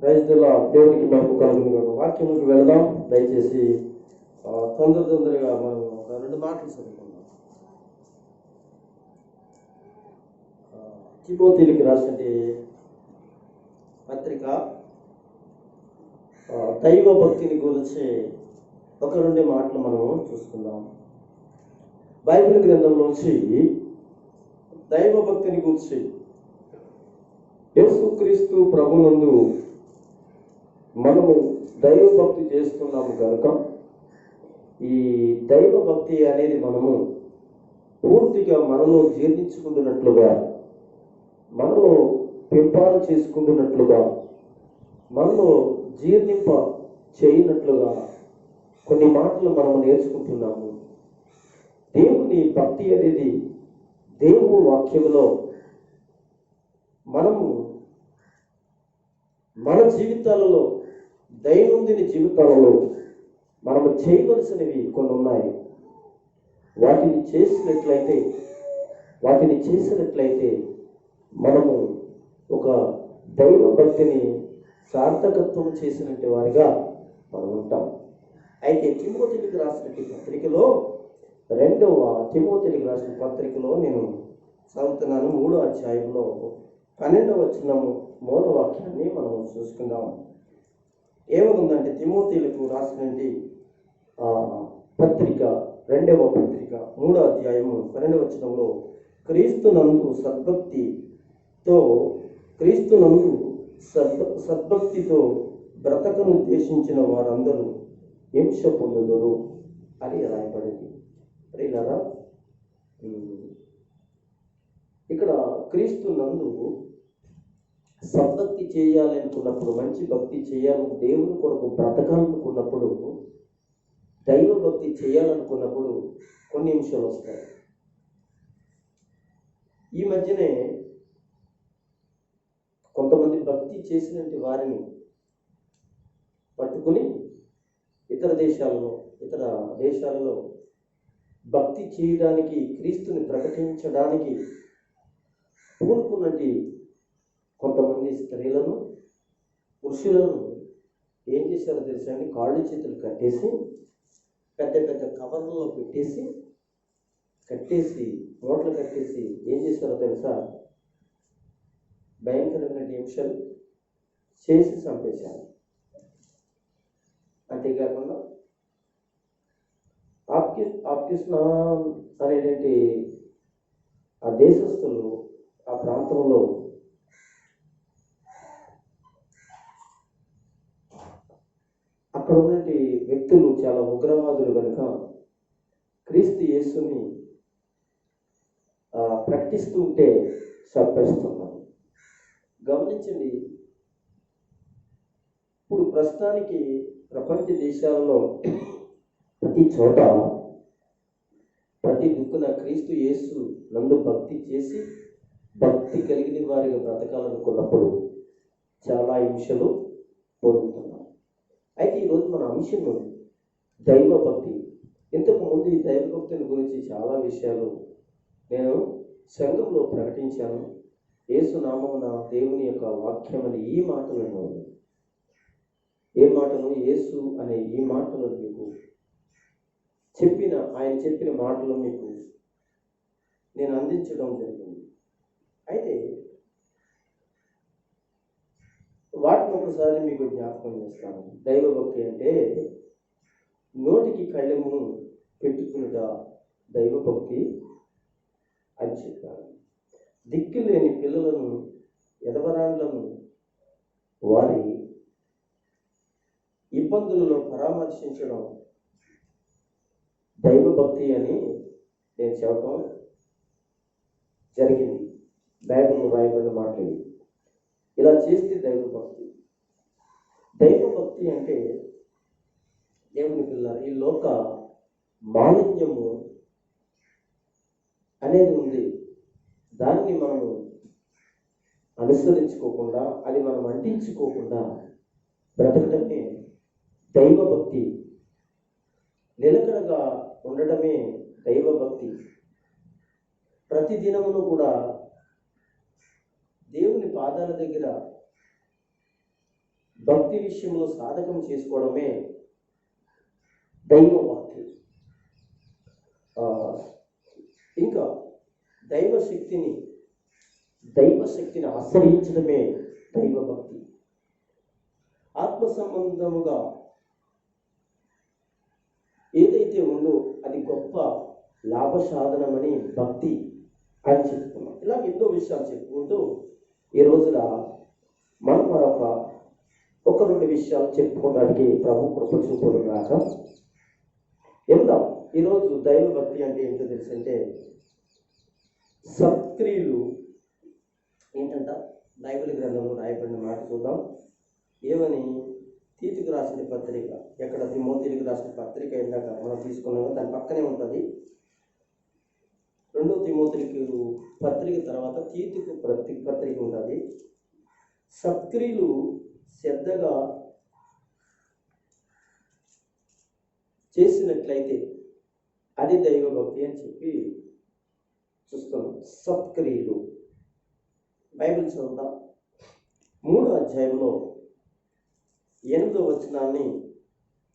రైతుల దేవునికి మనకు కలుగుని వాక్యములకు వెళదాం. దయచేసి తొందరగా మనం ఒక 2 మాటలు చదువుకుందాం. తిమోతికి రాసిన పత్రిక దైవ భక్తిని గురించి ఒక 2 మాటలు మనం చూసుకుందాం. బైబిల్ గ్రంథంలోంచి దైవ భక్తిని గురించి యేసుక్రీస్తు ప్రభునందు మనము దైవ భక్తి చేస్తున్నాము కనుక ఈ దైవ భక్తి అనేది మనము పూర్తిగా మనలో జీర్ణించుకుంటున్నట్లుగా, మనలో పెంపాలు చేసుకుంటున్నట్లుగా, మనలో జీర్ణింప చేయనట్లుగా కొన్ని మాటలు మనము నేర్చుకుంటున్నాము. దేవుని భక్తి అనేది దేవుని వాక్యంలో మనము మన జీవితాలలో, దైనందిన జీవితాలలో మనము చేయవలసినవి కొన్ని ఉన్నాయి. వాటిని చేసినట్లయితే మనము ఒక దైవ భక్తిని సార్థకత్వం చేసినట్టు వారిగా మనం ఉంటాం. అయితే తిమోతికి రాసిన పత్రికలో 2వ తిమోతికి రాసిన పత్రికలో నేను చదువుతున్నాను. 3వ అధ్యాయంలో 12వ వచనము మూల వాక్యాన్ని మనం చూసుకుందాం. ఏమనుందంటే, తిమోతిలకు రాసిన పత్రిక 2వ పత్రిక 3వ అధ్యాయము 12వ వచనంలో క్రీస్తునందు సద్భక్తితో బ్రతకను ఉద్దేశించిన వారందరూ హింస పొందుదురు అని రాయబడింది. అడిగినారా? ఇక్కడ క్రీస్తునందు సద్భక్తి చేయాలనుకున్నప్పుడు, మంచి భక్తి చేయాలని, దేవుని కొరకు బ్రతకాలనుకున్నప్పుడు, దైవ భక్తి చేయాలనుకున్నప్పుడు కొన్ని హింసలు వస్తాయి. ఈ మధ్యనే కొంతమంది భక్తి చేసినట్టు వారిని పట్టుకుని ఇతర దేశాలలో భక్తి చేయడానికి, క్రీస్తుని ప్రకటించడానికి పూనుకున్నట్టు కొంతమంది స్త్రీలను, పురుషులను ఏం చేశారో తెలుసా అండి? కాళ్ళు చేతులు కట్టేసి పెద్ద పెద్ద కవర్లలో కట్టేసి మూటలు కట్టేసి ఏం చేశారో తెలుసా? భయంకరమైన హింసలు చేసి చంపేశారు. అంతేకాకుండా పాకిస్తాన్ అనేటువంటి ఆ దేశస్తులు ఆ ప్రాంతంలో అక్కడ ఉన్నటువంటి వ్యక్తులు చాలా ఉగ్రవాదులు కనుక క్రీస్తు యేసుని ప్రకటిస్తూ ఉంటే చంపేస్తున్నారు. గమనించండి, ఇప్పుడు ప్రస్తుతానికి ప్రపంచ దేశాలలో ప్రతి చోట, ప్రతి దిక్కున క్రీస్తు యేసు నందు భక్తి చేసి, భక్తి కలిగిన వారిగా బ్రతకాలనుకున్నప్పుడు చాలా హింసలు పొందుతున్నారు. అయితే ఈరోజు మన అంశము దైవ భక్తి. ఇంతకుముందు ఈ దైవ భక్తిని గురించి చాలా విషయాలు నేను సంఘంలో ప్రకటించాను. యేసు నామమున దేవుని యొక్క వాక్యం అనే ఈ మాటలను, యేసు అనే ఈ మాటలను మీకు ఆయన చెప్పిన మాటలు మీకు నేను అందించడం జరిగింది. అయితే వాటిని ఒకసారి మీకు జ్ఞాపకం చేస్తాను. దైవ భక్తి అంటే నోటికి కళ్ళెము పెట్టుకునుట దైవ భక్తి అని చెప్పారు. దిక్కు లేని పిల్లలను, ఎదవరాండ్లను వారి ఇబ్బందులలో పరామర్శించడం దైవ భక్తి అని నేను చెప్పడం జరిగింది. బైబిల్లో రాయబడిన మాటలు ఇలా చేస్తే దైవ భక్తి. దైవ భక్తి అంటే దేవుని పిల్లలు, ఈ లోక మాలిన్యము అనేది ఉంది. దాన్ని మనము అనుసరించుకోకుండా, అది మనం అంటించుకోకుండా బ్రతకటమే దైవ భక్తి. నిలకడగా ఉండటమే దైవ భక్తి. ప్రతిదినమును కూడా దేవుని పాదాల దగ్గర భక్తి విషయంలో సాధకం చేసుకోవడమే దైవ భక్తి. ఇంకా దైవ శక్తిని ఆశ్రయించడమే దైవ భక్తి. ఆత్మ సంబంధముగా ఏదైతే ఉందో అది గొప్ప లాభ సాధనమని భక్తి అని చెప్పుకున్నాం. ఇలా ఎన్నో విషయాలు చెప్పుకుంటూ ఈ రోజున మనం ఒక రెండు విషయాలు చెప్పుకోవడానికి ప్రభు కృప చూపుగాక. వెళ్దాం. ఈరోజు దైవ భక్తి అంటే ఏంటో తెలుసంటే సత్క్రియలు ఏంటంట బైబిల్ గ్రంథంలో రాయబడిన మాట చూద్దాం. ఏమని? తీతుకు రాసిన పత్రిక, ఎక్కడ తిమోతికి రాసిన పత్రిక ఇందాక మనం తీసుకున్నామో దాని పక్కనే ఉంటుంది. 2 తిమోతికి పత్రిక తర్వాత తీతుకు పత్రిక ఉంటుంది. సత్క్రియలు శ్రద్ధగా చేసినట్లయితే అది దైవ భక్తి అని చెప్పి చూస్తున్నాం. సత్క్రియలు బైబిల్ చదువుతాం. 3వ అధ్యాయంలో 8వ వచనాన్ని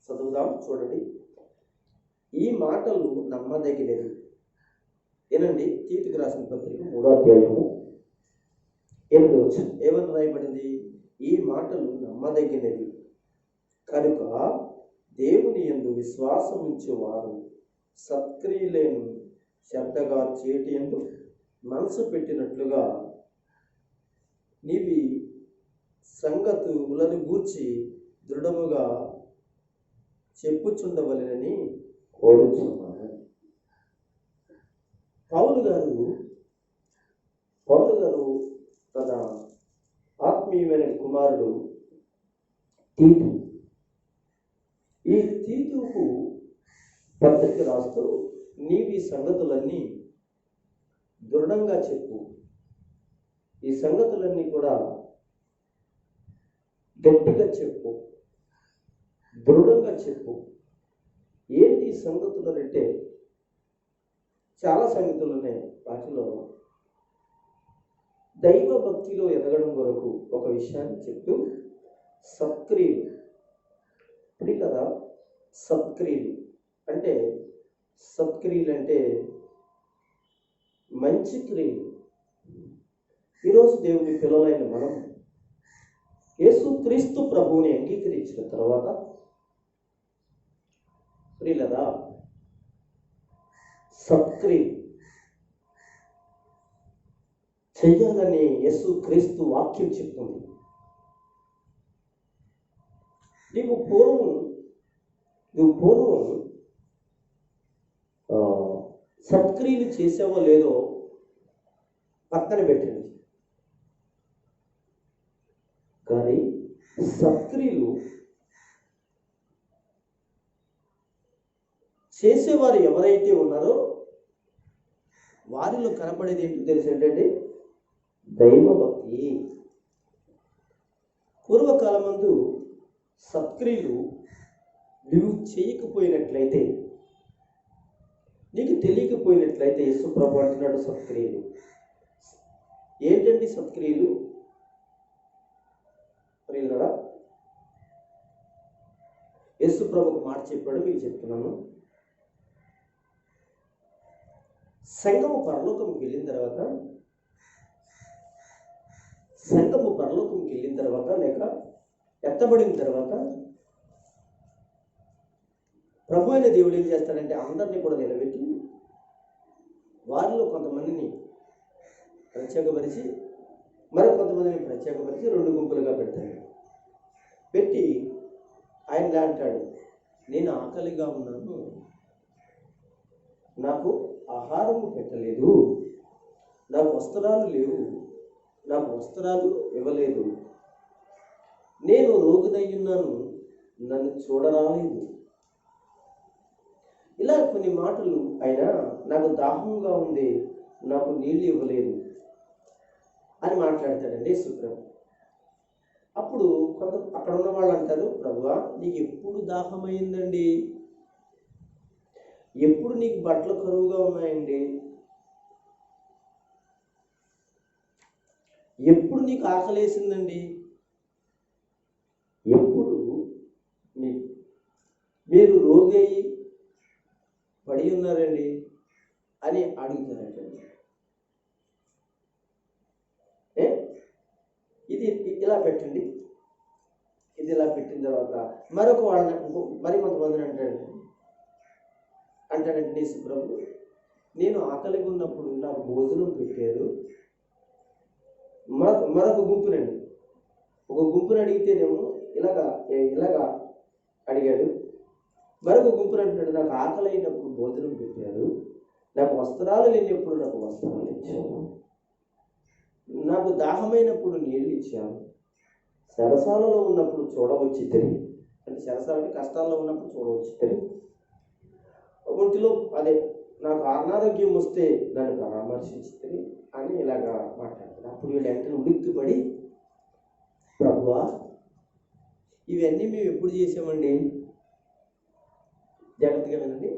చదువుదాం. చూడండి. ఈ మాటలు నమ్మదగినవి. ఏనండి, తీతుకు రాసిన పత్రిక 3వ అధ్యాయము 8వ వచనం ఏమని రాయబడింది? ఈ మాటలు నమ్మదగినవి కనుక దేవుని యందు విశ్వాసం ఉంచేవారు సత్క్రియలను శ్రద్ధగా చేటి యందు మనసు పెట్టినట్లుగా నీవి సంగతులను గూర్చి దృఢముగా చెప్పుచుండవలెనని కోరుచున్నాను. పౌలు గారు తన ఆత్మీయమైన కుమారుడు తీతు, ఈ తీతుకు పత్రిక రాస్తూ నీవి సంగతులన్నీ దృఢంగా చెప్పు, ఈ సంగతులన్నీ కూడా గట్టిగా చెప్పు, దృఢంగా చెప్పు. ఏంటి సంగతులు అంటే చాలా సంగతులు ఉన్నాయి. వాటిలో దైవ భక్తిలో ఎదగడం కొరకు ఒక విషయాన్ని చెప్తూ సత్క్రియలు. ఇప్పుడు కదా సత్క్రియలు అంటే మంచి క్రియలు. ఈరోజు దేవుని పిల్లలైన మనం యేసుక్రీస్తు ప్రభువుని అంగీకరించిన తర్వాత ప్రియులరా సత్క్రియలు చెయ్యాలని యేసుక్రీస్తు వాక్యం చెప్తుంది. నువ్వు పూర్వం సత్క్రియలు చేసావో లేదో పక్కన పెట్టండి. కానీ సత్క్రియలు చేసేవారు ఎవరైతే ఉన్నారో వారిలో కనపడేది ఏంటో తెలిసి ఏంటంటే దైవభక్తి. పూర్వకాలమందు సత్క్రియలు నువ్వు చేయకపోయినట్లయితే, నీకు తెలియకపోయినట్లయితే యేసుప్రభు అంటున్నాడు సత్క్రియలు ఏంటండి? సత్క్రియలు ప్రియులారా, యేసుప్రభు ఒక మాట చెప్పాడు, మీకు చెప్తున్నాను. సంఘము పరలోకంకి వెళ్ళిన తర్వాత లేక ఎత్తబడిన తర్వాత ప్రభు అయిన దేవుడు ఏం చేస్తాడంటే అందరినీ కూడా నిలబెట్టి వారిలో కొంతమందిని ప్రత్యేకపరిచి మరి కొంతమందిని ప్రత్యేకపరిచి 2 గుంపులుగా పెడతాడు. పెట్టి ఆయన అంటాడు, నేను ఆకలిగా ఉన్నాను, నాకు ఆహారము పెట్టలేదు, నాకు వస్త్రాలు లేవు, నాకు వస్త్రాలు ఇవ్వలేదు, నేను రోగినయ్యున్నాను, నన్ను చూడరాలేదు. ఇలా కొన్ని మాటలు ఆయన నాకు దాహంగా ఉంది, నాకు నీళ్ళు ఇవ్వలేదు అని మాట్లాడతాడండి యేసుప్రభు. అప్పుడు అక్కడ ఉన్న వాళ్ళు అంటారు, ప్రభువా నీకు ఎప్పుడు దాహమైందండి? ఎప్పుడు నీకు బట్టలు కరువుగా ఉన్నాయండి? ఎప్పుడు నీకు ఆకలేసిందండి? మీరు రోగి అయి పడి ఉన్నారండి అని అడుగుతారంటండి. ఇది ఇలా పెట్టండి. ఇది ఇలా పెట్టిన తర్వాత మరొక వాళ్ళని మరి కొంతమందిని అంటాడంటే యేసు ప్రభు, నేను ఆకలిగా ఉన్నప్పుడు నాకు భోజనం పెట్టారు. మరొక గుంపునండి, ఒక గుంపుని అడిగితేనేమో ఇలాగా అడిగాడు. మరొక గుంపుని అంటున్నాడు, నాకు ఆకలి అయినప్పుడు భోజనం పెట్టారు, నాకు వస్త్రాలు లేనప్పుడు నాకు వస్త్రాలు ఇచ్చారు, నాకు దాహమైనప్పుడు నీళ్ళు ఇచ్చారు, సరసాలలో ఉన్నప్పుడు చూడవచ్చి తిరిగి, అంటే సరసాలు అంటే కష్టాల్లో ఉన్నప్పుడు చూడవచ్చి తిరిగి, ఒంటిలో నాకు అనారోగ్యం వస్తే నన్ను పరామర్శించి అని ఇలాగా మాట్లాడతాడు. అప్పుడు వీళ్ళు వెంటనే ఉడిక్కిపడి, ప్రభువా ఇవన్నీ మేము ఎప్పుడు చేసామండి? జాగ్రత్తగా వినండి.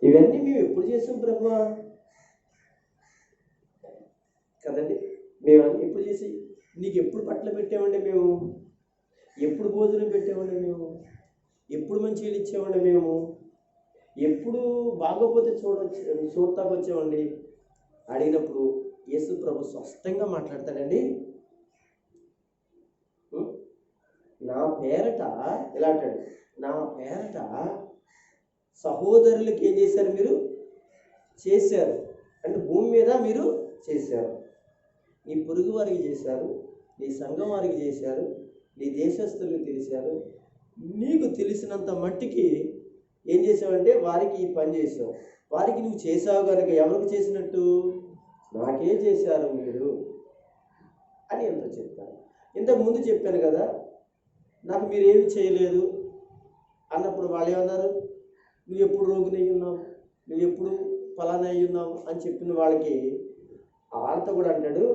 ఇవన్నీ మేము ఎప్పుడు చేసాం ప్రభువా? కదండి, మేము ఎప్పుడు చేసి నీకు ఎప్పుడు బట్టలు పెట్టామండి? మేము ఎప్పుడు భోజనం పెట్టామండి? మేము ఎప్పుడు మంచిగా ఇచ్చామండి? మేము ఎప్పుడు బాగోపోతే చూడటానికి వచ్చామండి? అడిగినప్పుడు యేసు ప్రభు స్పష్టంగా మాట్లాడతాడండి. నా పేరట ఇలా అంటాడు, నా పేరట సహోదరులకి ఏం చేశారు? మీరు చేశారు అంటే భూమి మీద మీరు చేశారు. నీ పొరుగు వారికి చేశారు, నీ సంఘం వారికి చేశారు, నీ దేశస్తులకు తెలిసారు. నీకు తెలిసినంత మట్టికి ఏం చేసావంటే వారికి ఈ పని చేసావు. వారికి నువ్వు చేసావు కనుక ఎవరికి చేసినట్టు? నాకే చేశారు మీరు అని ఎంతో చెప్తాను. ఇంతకుముందు చెప్పాను కదా, నాకు మీరేమి చేయలేదు అన్నప్పుడు వాళ్ళు ఏమన్నారు? నువ్వు ఎప్పుడు రోగిని అయి ఉన్నావు, నువ్వు ఎప్పుడు ఫలానా అయి ఉన్నావు అని చెప్పిన వాళ్ళకి వాళ్ళతో కూడా అంటాడు,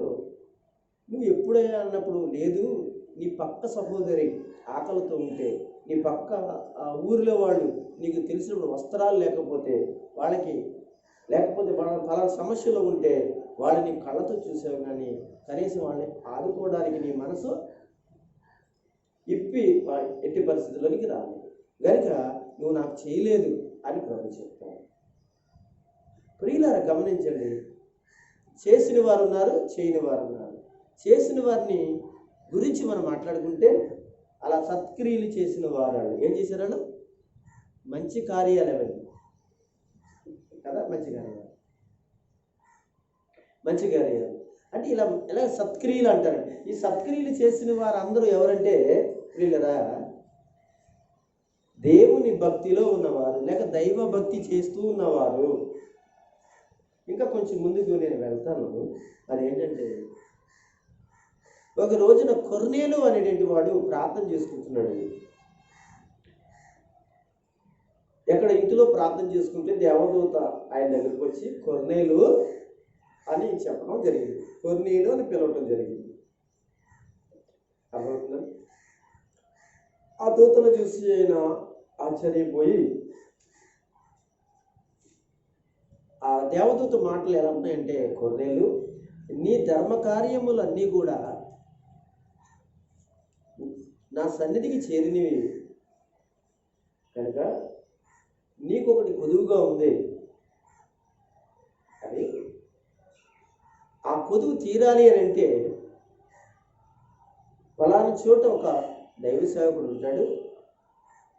నువ్వు ఎప్పుడే అన్నప్పుడు లేదు, నీ పక్క సహోదరి ఆకలితో ఉంటే, నీ పక్క ఊరిలో వాళ్ళు నీకు తెలిసినప్పుడు వస్త్రాలు లేకపోతే వాళ్ళ ఫలానా సమస్యలో ఉంటే వాళ్ళని కళ్ళతో చూసావు, కానీ కనీసం వాళ్ళని ఆదుకోవడానికి నీ మనసు ఇప్పి ఎట్టి పరిస్థితుల్లోనికి రాలేదు కనుక నువ్వు నాకు చేయలేదు అని ప్రభు చెప్తాను. ప్రియులారా గమనించండి, చేసిన వారు ఉన్నారు, చేయని వారు ఉన్నారు. చేసిన వారిని గురించి మనం మాట్లాడుకుంటే అలా సత్క్రియలు చేసిన వారు ఏం చేశారన్నా? మంచి కార్యాలు అవన్నీ కదా, మంచి కార్యాలు అంటే ఇలా సత్క్రియలు అంటారండి. ఈ సత్క్రియలు చేసిన వారు అందరూ ఎవరంటే ప్రియులరా, దేవుని భక్తిలో ఉన్నవారు, లేక దైవ భక్తి చేస్తూ ఉన్నవారు. ఇంకా కొంచెం ముందుకు నేను వెళ్తాను. అదేంటంటే, ఒక రోజున కొర్నేలు అనేటువంటి వాడు ప్రార్థన చేసుకుంటున్నాడు. ఎక్కడ ఇంటిలో ప్రార్థన చేసుకుంటే దేవదూత ఆయన దగ్గరికి వచ్చి కొర్నేలు అని చెప్పడం జరిగింది. కొర్నేలు అని పిలవటం జరిగింది. అర్థమవుతుందా? ఆ దూతను చూసి ఆయన ఆశ్చర్యపోయి, ఆ దేవదూత మాటలు ఎలా ఉన్నాయంటే, కొర్నేలు నీ ధర్మ కార్యములన్నీ కూడా నా సన్నిధికి చేరినవి కనుక నీకు ఒకటి కొదువుగా ఉంది. అది ఆ కొదువు తీరాలి అని అంటే ఫలానా చోట ఒక దైవ సేవకుడు ఉంటాడు.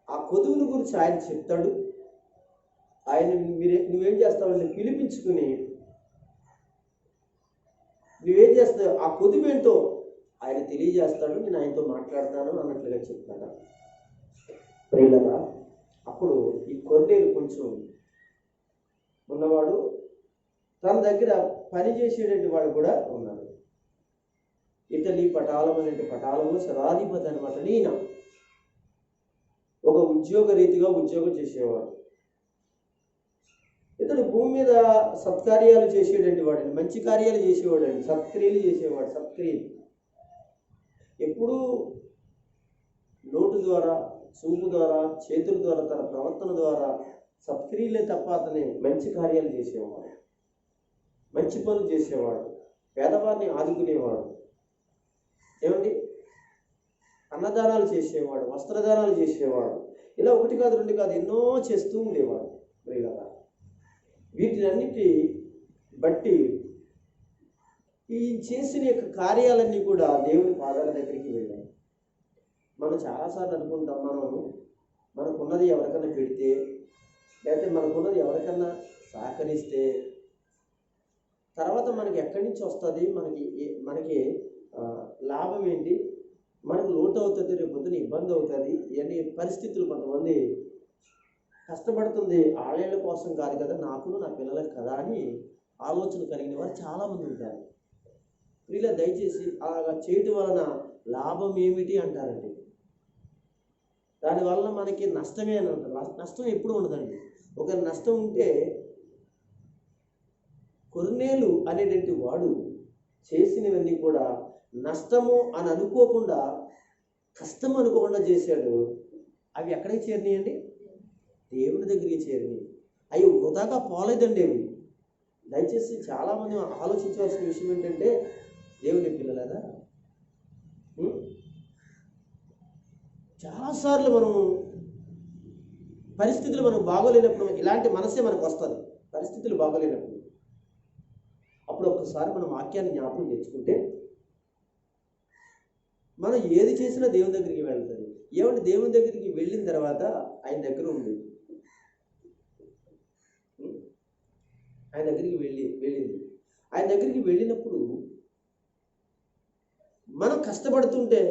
ఆ కొదువుని గురించి ఆయన చెప్తాడు. ఆయన నువ్వేం చేస్తావు? పిలిపించుకుని నువ్వేం చేస్తావు? ఆ కొదువు ఏంటో ఆయన తెలియజేస్తాడు. నేను ఆయనతో మాట్లాడతాను అన్నట్లుగా చెప్తాడు. ప్రియులరా, అప్పుడు ఈ కొర్నేలు కొంచెం ఉన్నవాడు, తన దగ్గర పని చేసేటువంటి వాడు కూడా ఉన్నాడు. ఇటలీ పటాలం అనే పటాలము శతాధిపతి అనమాట. ఈయన ఒక ఉద్యోగ రీతిగా ఉద్యోగం చేసేవాడు. ఇతడు భూమి మీద సత్కార్యాలు చేసేటువంటి వాడండి, మంచి కార్యాలు చేసేవాడు అండి, సత్క్రియలు చేసేవాడు. సత్క్రియలు ఎప్పుడూ నోటు ద్వారా, చూపు ద్వారా, చేతుల ద్వారా, తన ప్రవర్తన ద్వారా సత్క్రియలే తప్ప అతని మంచి కార్యాలు చేసేవాడు, మంచి పనులు చేసేవాడు, పేదవారిని ఆదుకునేవాడు, ఏమండి అన్నదానాలు చేసేవాడు, వస్త్రదానాలు చేసేవాడు. ఇలా ఒకటి కాదు రెండు కాదు ఎన్నో చేస్తూ ఉండేవాడు ప్రియులారా. వీటినన్నిటి బట్టి ఈ చేసిన యొక్క కార్యాలన్నీ కూడా దేవుని పాదాల దగ్గరికి వెళ్ళాయి. మనం చాలాసార్లు అనుకుంటాం, మనకున్నది ఎవరికన్నా పెడితే, లేకపోతే మనకున్నది ఎవరికన్నా సహకరిస్తే తర్వాత మనకి ఎక్కడి నుంచి వస్తుంది, మనకి లాభం ఏంటి, మనకు లోటు అవుతుంది, రేపు పొద్దున ఇబ్బంది అవుతుంది, ఇవన్నీ పరిస్థితులు. కొంతమంది కష్టపడుతుంది ఆళ్ళ కోసం కాదు కదా, నాకు నా పిల్లలకు కదా అని ఆలోచన కలిగిన వారు చాలామంది ఉంటారు. ఇలా దయచేసి అలాగా చేయటం వలన లాభం ఏమిటి అంటారండి. దానివల్ల మనకి నష్టమే అని అంటారు. నష్టం ఎప్పుడు ఉండదండి. ఒక నష్టం ఉంటే కొర్నేలు అనేటువంటి వాడు చేసినవన్నీ కూడా నష్టము అని అనుకోకుండా, కష్టం అనుకోకుండా చేశాడు. అవి ఎక్కడికి చేరినాయండి? దేవుని దగ్గరికి చేరినాయి. అవి వృధాగా పోలేదండి. అవి దయచేసి చాలామంది ఆలోచించవలసిన విషయం ఏంటంటే, దేవుని పిల్లలారా, చాలాసార్లు పరిస్థితులు మనకు బాగోలేనప్పుడు ఇలాంటి మనసే మనకు వస్తుంది. పరిస్థితులు బాగోలేనప్పుడు అప్పుడు ఒక్కసారి మనం వాక్యాన్ని జ్ఞాపకం తెచ్చుకుంటే మనం ఏది చేసినా దేవుని దగ్గరికి వెళ్తుంది. ఏమంటే దేవుని దగ్గరికి వెళ్ళిన తర్వాత ఆయన దగ్గర ఉంది, ఆయన దగ్గరికి వెళ్ళింది. ఆయన దగ్గరికి వెళ్ళినప్పుడు మనం కష్టపడుతుంటే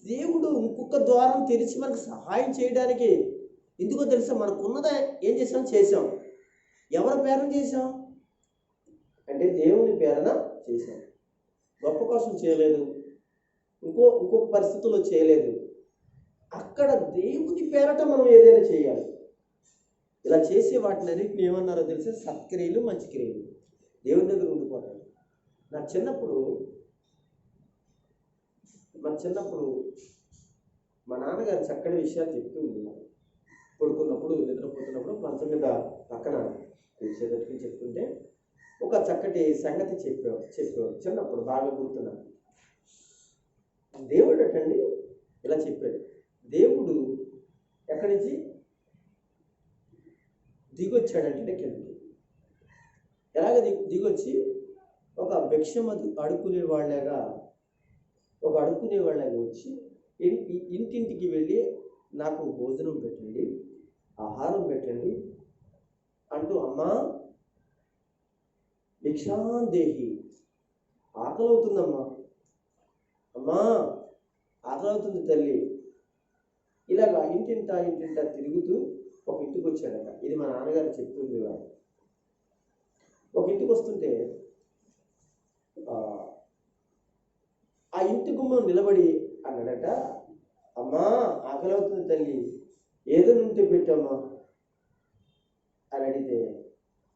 దేవుడు ఇంకొక ద్వారం తెరిచి మనకు సహాయం చేయడానికి. ఎందుకో తెలుసా? మనకున్నదా ఏం చేసాం. ఎవరి పేరన చేసాం అంటే దేవుని పేరన చేశాం. గొప్ప కోసం చేయలేదు, ఇంకొక పరిస్థితుల్లో చేయలేదు. అక్కడ దేవుని పేరట మనం ఏదైనా చేయాలి. ఇలా చేసే వాటిని అన్నింటిని ఏమన్నారో తెలిసి సత్క్రియలు, మంచి క్రియలు. దేవుని దగ్గర ఉండిపోతాడు. నా చిన్నప్పుడు మా నాన్నగారు చక్కటి విషయాలు చెప్తూ ఉండేవారు. పడుకున్నప్పుడు, నిద్రపోతున్నప్పుడు మంచం మీద పక్కన కూర్చోబెట్టుకుని చెప్తుంటే ఒక చక్కటి సంగతి చెప్పేవాడు. చిన్నప్పుడు బాగా గుర్తున్నాను. దేవుడు అటండి ఇలా చెప్పాడు. దేవుడు ఎక్కడి నుంచి దిగొచ్చాడంటే కిందకి. ఎలాగ దిగొచ్చి ఒక భిక్షమది అడుక్కునే వాళ్ళగా వచ్చి ఇంటింటికి వెళ్ళి నాకు భోజనం పెట్టండి, ఆహారం పెట్టండి అంటూ, అమ్మా భిక్షాందేహి, ఆకలి అవుతుందమ్మా, అమ్మా ఆకలి అవుతుంది తల్లి, ఇలాగా ఇంటింటా తిరుగుతూ ఒక ఇంటికి వచ్చాడట. ఇది మా నాన్నగారు చెప్తుంది. వాడు ఒక ఇంటికి వస్తుంటే ఆ ఇంటి గుమ్మం నిలబడి అన్నాడట, అమ్మా ఆకలి అవుతుంది తల్లి, ఏదో నుండి పెట్టమ్మా అని అడిగితే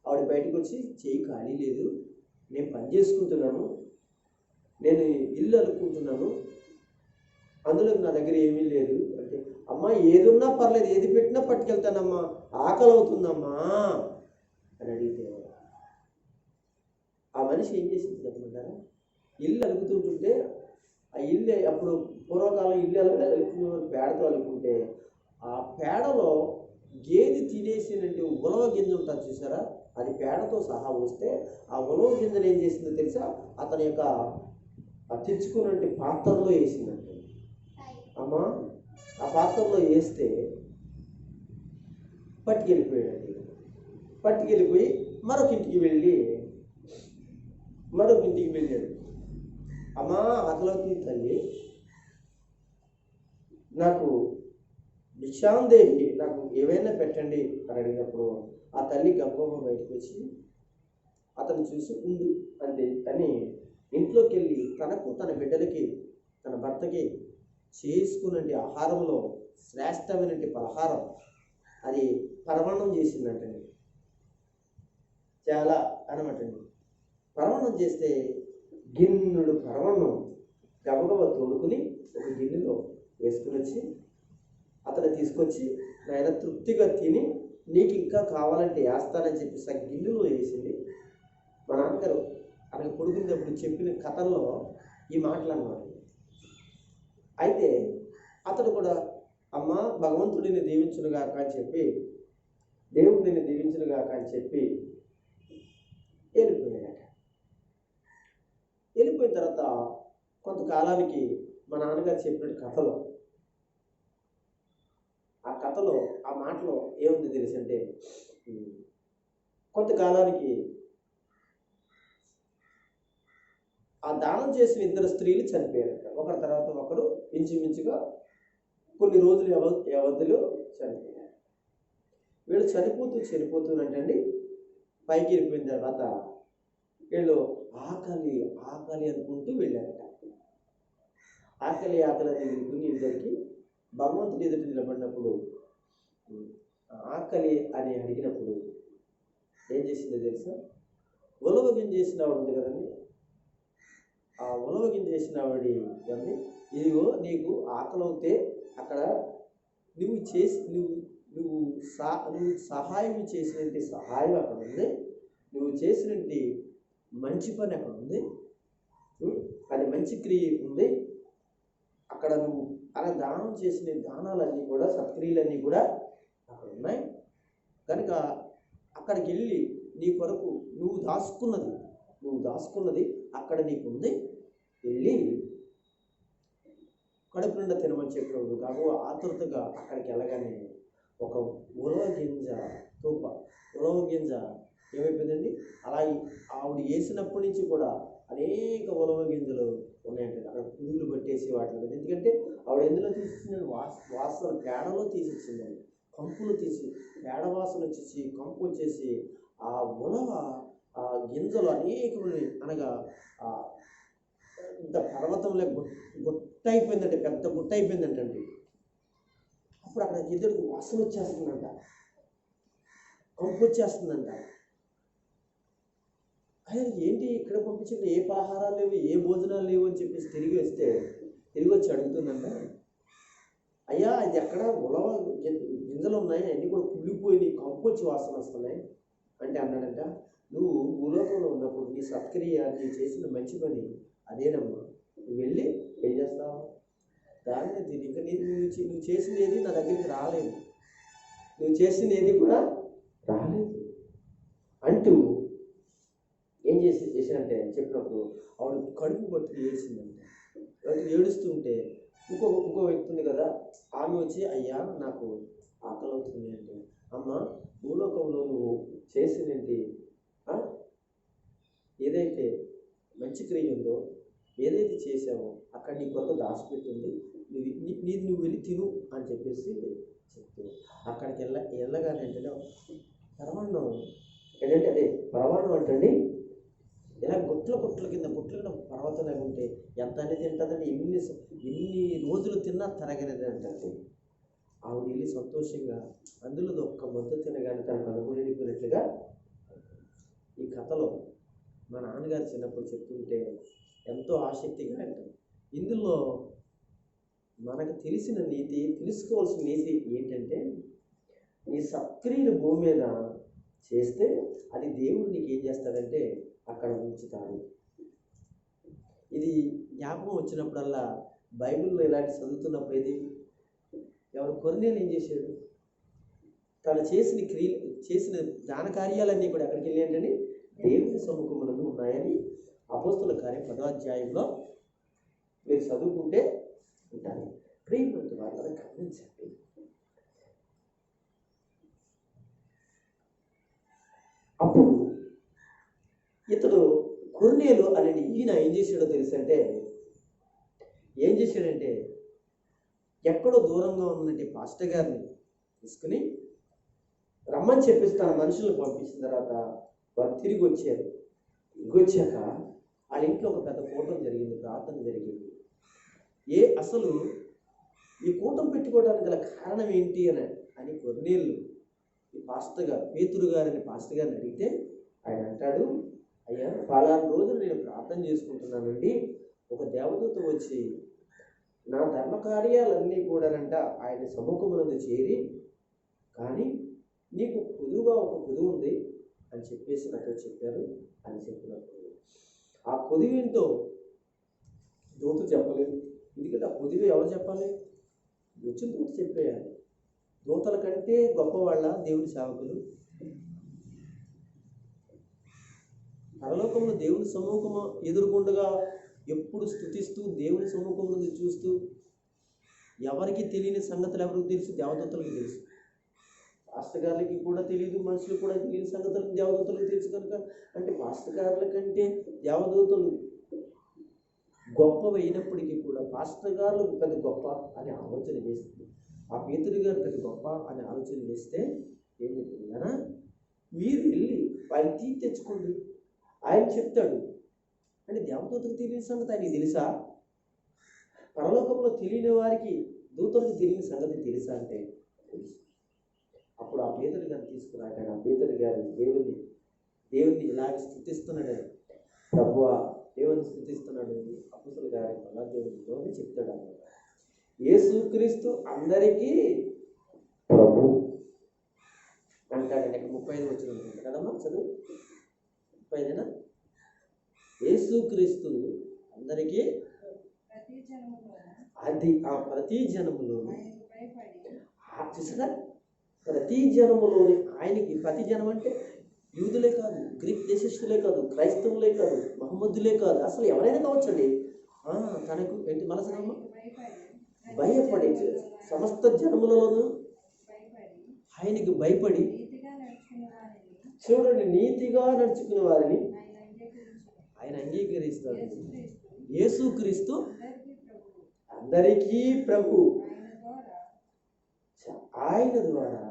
ఆవిడ బయటకు వచ్చి, చేయి ఖాళీ లేదు, నేను పని చేసుకుంటున్నాను, నేను ఇల్లు అలుక్కుంటున్నాను, అందులో నా దగ్గర ఏమీ లేదు అంటే, అమ్మా ఏదున్నా పర్లేదు, ఏది పెట్టినా పట్టుకెళ్తానమ్మా, ఆకలి అవుతుందమ్మా అని అడిగితే ఆ మనిషి ఏం చేసింది చెప్పమంటారా? ఇల్లు అలుకుతుంటుంటే ఆ ఇల్లు, అప్పుడు పూర్వకాలం ఇల్లు అలుకునే పేడతో అలుకుంటే ఆ పేడలో గేదె తినేసినట్టు ఉలవ గింజ ఉంటుంది చూసారా, అది పేడతో సహా వస్తే ఆ ఉలవ గింజలు ఏం చేసిందో తెలుసా, అతని యొక్క తెచ్చుకున్నట్టు పాత్రలో వేసిందంటే, అమ్మ ఆ పాత్రలో వేస్తే పట్టుకెళ్ళిపోయాడండి. పట్టుకెళ్ళిపోయి మరొక ఇంటికి వెళ్ళాడు. అమ్మా ఆకలవుతుంది తల్లి, నాకు భిక్షాందేహి, నాకు ఏవైనా పెట్టండి అని అడిగినప్పుడు ఆ తల్లి గర్భంలో బయటకు వచ్చి అతను చూసి ఉండు అంతే అని ఇంట్లోకి వెళ్ళి తనకు, తన బిడ్డలకి, తన భర్తకి చేసుకున్నట్టు ఆహారంలో శ్రేష్టమైనటువంటి పలహారం, అది పరమాన్నం చేసిందంటండి. చాలా అనమాటండి. పరమాన్నం చేస్తే గిన్నెడు పరమాన్నం గబగబ తోడుకుని ఒక గిన్నెలో వేసుకుని వచ్చి అతను తీసుకొచ్చి, నాయన తృప్తిగా తిని నీకు ఇంకా కావాలంటే వేస్తానని చెప్పి గిన్నెలో వేసింది. మా నాన్నగారు అతను కొడుకునేటప్పుడు చెప్పిన కథల్లో ఈ మాటలు అన్నమాట. అయితే అతడు కూడా అమ్మ భగవంతుడు నిన్ను దీవించునుగాక అని చెప్పి, దేవుడు నిన్ను దీవించునుగాక అని చెప్పి వెళ్ళిపోయాడట. వెళ్ళిపోయిన తర్వాత కొంతకాలానికి మా నాన్నగారు చెప్పిన కథలో, ఆ మాటలో ఏముంది తెలుసంటే, కొంతకాలానికి ఆ దానం చేసిన 2 స్త్రీలు చనిపోయారట. ఒకరి తర్వాత ఒకరు ఇంచుమించుగా కొన్ని రోజులు వ్యవధిలో చనిపోయారు. వీళ్ళు చనిపోతూనంటండి పైకి వెళ్ళిపోయిన తర్వాత వీళ్ళు ఆకలి అనుకుంటూ వెళ్ళారట. ఆకలి అని వెళ్ళుకుని ఇద్దరికి భగవంతుడి ఎదుటి నిలబడినప్పుడు ఆకలి అని అడిగినప్పుడు ఏం చేసిందో తెలుసా? ఉలవ గింజ చేసిన ఆవిడ ఉంది కదండి, ఆ ఉలవ గింజ చేసిన ఆవిడ కానీ, ఇదిగో నీకు ఆకలి అవుతే అక్కడ నువ్వు సహాయం చేసినట్టు సహాయం అక్కడ ఉంది, నువ్వు చేసినట్టు మంచి పని అక్కడ ఉంది, అది మంచి క్రియ ఉంది అక్కడ, నువ్వు అలా దానం చేసిన దానాలన్నీ కూడా సత్క్రియలన్నీ కూడా అక్కడ ఉన్నాయి కనుక అక్కడికి వెళ్ళి నీ కొరకు నువ్వు దాచుకున్నది అక్కడ నీకు ఉంది, వెళ్ళి కడుపు నిండా తినమని చెప్పినప్పుడు కాకు ఆతృతగా అక్కడికి వెళ్ళగానే ఒక ఉలవ గింజ ఏమైపోయిందండి, అలా ఆవిడ వేసినప్పటి నుంచి కూడా అనేక ఉలవ గింజలు ఉన్నాయంటే అక్కడ పురుగులు పట్టేసి వాటిలో. ఎందుకంటే ఆవిడ ఎందులో తీసిచ్చిందని వాసన పేడలో తీసిచ్చిందండి, కంపులు తీసి పేడ వాసన వచ్చేసి కంపు వచ్చేసి ఆ ఉలవ ఆ గింజలు అనేకమైన అనగా ఇంత పర్వతంలో గుట్ట అయిపోయిందంటే, పెద్ద గుట్ట అయిపోయిందంటండి. అప్పుడు అక్కడ ఇద్దరికి వాసన వచ్చేస్తుందంట, కంపు వచ్చేస్తుందంట. అదే ఏంటి ఇక్కడ పంపించిన ఏ పలహారాలు లేవు, ఏ భోజనాలు లేవు అని చెప్పేసి తిరిగి వచ్చి అడుగుతుందంట, అయ్యా ఇది ఎక్కడ ఉలవ గింజలు ఉన్నాయి, అన్నీ కూడా కుళ్ళిపోయి కంపు వచ్చి వాసన వస్తున్నాయి అంటే అన్నాడంట, నువ్వు భూలోకంలో ఉన్నప్పుడు నీ సత్క్రియ, నీ చేసిన మంచి పని అదేనమ్మా, నువ్వు వెళ్ళి ఏం చేస్తావు దాన్ని తిని ఇంకా నువ్వు చేసింది ఏది నా దగ్గరికి రాలేదు, నువ్వు చేసింది ఏది కూడా రాలేదు అంటూ ఏం చేసినంటే చెప్పినప్పుడు ఆవిడ కడుపు పట్టుకు ఏడ్చిందంటే, ఏడుస్తూ ఉంటే ఇంకో వ్యక్తి ఉంది కదా, ఆమె వచ్చి అయ్యా నాకు ఆకలి అవుతుంది అంటే, అమ్మ భూలోకంలో నువ్వు చేసినది ఏదైతే మంచి క్రియ ఉందో, ఏదైతే చేసావో అక్కడ నీ కొరకు దాచిపెట్టింది, నువ్వు వెళ్ళి తిను అని చెప్పేసి చెప్తూ అక్కడికి వెళ్ళగానే అంటే పరమాన్నం ఏంటంటే అదే పరమాన్నం అంటండి, ఇలా గుట్ల కింద పర్వతం లేకుంటే ఎంత అనేది తింటుందంటే ఎన్ని రోజులు తిన్నా తరగనిది అంటుంది. ఆవిడ వెళ్ళి సంతోషంగా అందులో ఒక్క ముద్ద తినగానే తనకు అనుభూతిపోయినట్లుగా ఈ కథలో మా నాన్నగారు చిన్నప్పుడు చెప్తుంటే ఎంతో ఆసక్తిగా అంటారు. ఇందులో మనకు తెలుసుకోవాల్సిన నీతి ఏంటంటే, నీ సత్క్రియలు భూమి మీద చేస్తే అది దేవుడు నీకు ఏం చేస్తాడంటే అక్కడ ఉంచుతాడు. ఇది జ్ఞాపకం వచ్చినప్పుడల్లా బైబిల్లో ఇలాంటి చదువుతున్నప్పుడు ఎవరు కొర్నేలు ఏం చేశాడు, తను చేసిన దాన కార్యాలన్నీ కూడా ఎక్కడికి వెళ్ళి ఏంటంటే దేవుని సముఖమునందు ఉన్నాయని అపోస్తుల కార్యం 10వ అధ్యాయంలో మీరు చదువుకుంటే ఉంటారు. ప్రియమైన వాళ్ళని గమనించండి, అప్పుడు ఇతడు కొర్నేలు అనేది ఈయన ఏం చేశాడంటే ఎక్కడో దూరంగా ఉన్నటువంటి పాస్టర్ గారిని తీసుకుని రమ్మని చెప్పేసి తన మనుషులను పంపించిన తర్వాత వారు తిరిగి వచ్చాక వాళ్ళ ఇంట్లో ఒక పెద్ద కూటం జరిగింది, ప్రార్థన జరిగింది. అసలు ఈ కూటం పెట్టుకోవడానికి గల కారణం ఏంటి అని కొర్నేలు ఈ పాస్టర్ గారు, పేతురు గారిని పాస్టర్ గారిని అడిగితే ఆయన అంటాడు, అయ్యా పలానా రోజులు నేను ప్రార్థన చేసుకుంటున్నానండి, ఒక దేవదూత వచ్చి నా ధర్మ కార్యాలన్నీ కూడానంట ఆయన సముఖమునందు చేరి, కానీ నీకు పొదువుగా ఒక పొదువు ఉంది అని చెప్పేసి నాతో చెప్పారు అని చెప్పినప్పుడు ఆ పొదువు ఏంటో దూత చెప్పలేదు. ఎందుకంటే ఆ పొదువు ఎవరు చెప్పాలి? వచ్చిన చెప్పేయాలి. దూతల కంటే గొప్పవాళ్ళ దేవుని సేవకులు? పరలోకంలో దేవుని సముఖము ఎదురుకుండగా ఎప్పుడు స్తుతిస్తూ దేవుని సముఖం నుండి చూస్తూ ఎవరికి తెలియని సంగతులు ఎవరికి తెలుసు? దేవదూతలకు తెలుసు. పాస్టర్ గారికి కూడా తెలియదు, మనుషులు కూడా తెలియని సంగతులకు దేవదూతలకు తెలుసు. కనుక అంటే పాస్టర్ గారుల కంటే దేవదూతలు గొప్పవి అయినప్పటికీ కూడా పాస్టర్ గారు పెద్ద గొప్ప అని ఆలోచన చేస్తుంది. ఆ పేతురు గారు పెద్ద గొప్ప అని ఆలోచన చేస్తే ఏం చెప్తుందనా, మీరు వెళ్ళి ఆయన తీసి తెచ్చుకోండి, ఆయన చెప్తాడు. అంటే దేవదూతకు తెలియని సంగతి ఆయనకి తెలుసా? పరలోకంలో తెలియని వారికి దూతలకు తెలియని సంగతి తెలుసా అంటే తెలుసు. అప్పుడు ఆ పేతురు గారిని తీసుకురాక ఆ పేతురు గారు దేవుణ్ణి ఇలాగ స్తుతిస్తున్నాడు. ప్రభువా, దేవుని స్తుతిస్తున్నాడు. అపోస్తలుల గారి వల్ల దేవునిలోనే చెప్తాడు అన్నమాట. యేసుక్రీస్తు అందరికీ ప్రభు అంటాడండి. 35 వచ్చిన కదమ్మా, చదువు 35. యేసుక్రీస్తు అందరికీ అది ప్రతి జనములోను చూసారా, ప్రతి జనములోని ఆయనకి, ప్రతి జనం అంటే యూదులే కాదు, గ్రీక్ దేశస్థులే కాదు, క్రైస్తవులే కాదు, మహమ్మదులే కాదు, అసలు ఎవరైనా కావచ్చండి. తనకు ఏంటి మనసునమ్మా భయపడి సమస్త జనములలోనూ ఆయనకి భయపడి చూడండి నీతిగా నడుచుకునే వారిని ఆయన అంగీకరిస్తాడు. యేసుక్రీస్తు అందరికీ ప్రభు. ఆయన ద్వారా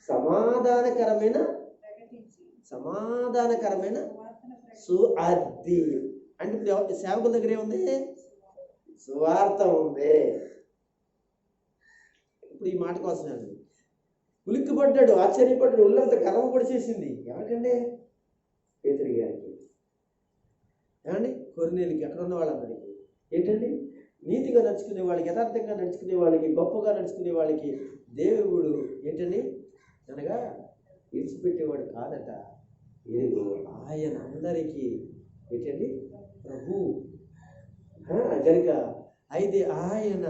సమాధానకరమైన అది అంటే ఇప్పుడు సేవకుల దగ్గర ఏముంది? సువార్త ఉంది. ఇప్పుడు ఈ మాట కోసమే అండి ఉలిక్కిపడ్డాడు, ఆశ్చర్యపడ్డాడు, ఒళ్ళంతా గర్వం పొడిచేసింది. ఎవరికండి? పేతురు గారికి. ఏమండి? కొర్నేలికి, అక్కడ ఉన్న వాళ్ళందరికీ. ఏంటండి? నీతిగా నడుచుకునే వాళ్ళకి, యథార్థంగా నడుచుకునే వాళ్ళకి, గొప్పగా నడుచుకునే వాళ్ళకి దేవుడు ఏంటండి అనగా విడిచిపెట్టేవాడు కాదట. ఇదిగో ఆయన అందరికీ ఏంటండి ప్రభు. కనుక అయితే ఆయన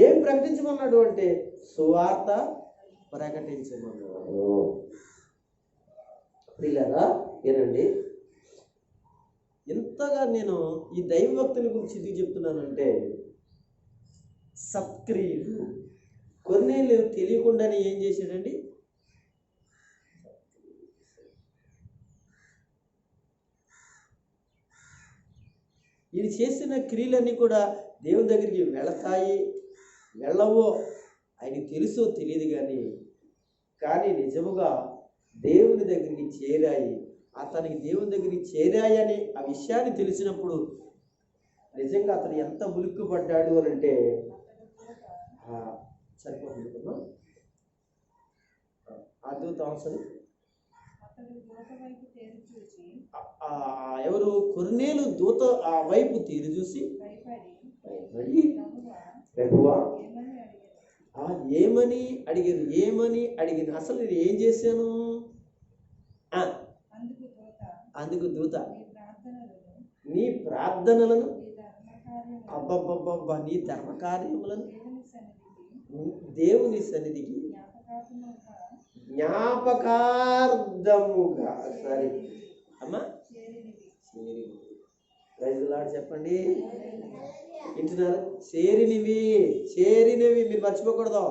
ఏం ప్రకటించమన్నాడు అంటే సువార్త ప్రకటించమన్నాడు. పిల్లరా ఏనండి, ఎంతగా నేను ఈ దైవభక్తుల గురించి ఎందుకు చెప్తున్నానంటే, సత్క్రియలు కొన్నేళ్ళు తెలియకుండానే ఏం చేశాడండి? ఇది చేసిన క్రియలన్నీ కూడా దేవుని దగ్గరికి వెళతాయి, వెళ్ళవో ఆయనకి తెలుసో తెలియదు కానీ నిజముగా దేవుని దగ్గరికి చేరాయి. అతనికి దేవుని దగ్గరికి చేరాయని ఆ విషయాన్ని తెలిసినప్పుడు నిజంగా అతను ఎంత ఉలిక్కిపడ్డాడు అని అంటే సరిపోతుంది. అద్భుతం అసలు. ఎవరు? కొర్నేలు దూత ఆ వైపు తీరు చూసి భయపడి ప్రభువా ఏమని అడిగాను. అసలు నేను ఏం చేశాను? అందుకు దూత నీ ప్రార్థనలను అబ్బబ్బబ్బబ్బా నీ ధర్మకార్యములను దేవుని సన్నిధికి జ్ఞాపకార్థముగా సరే అమ్మా ప్రైజ్లాడ్ చెప్పండి. వింటున్నారు? చేరినవి మీరు మర్చిపోకూడదు.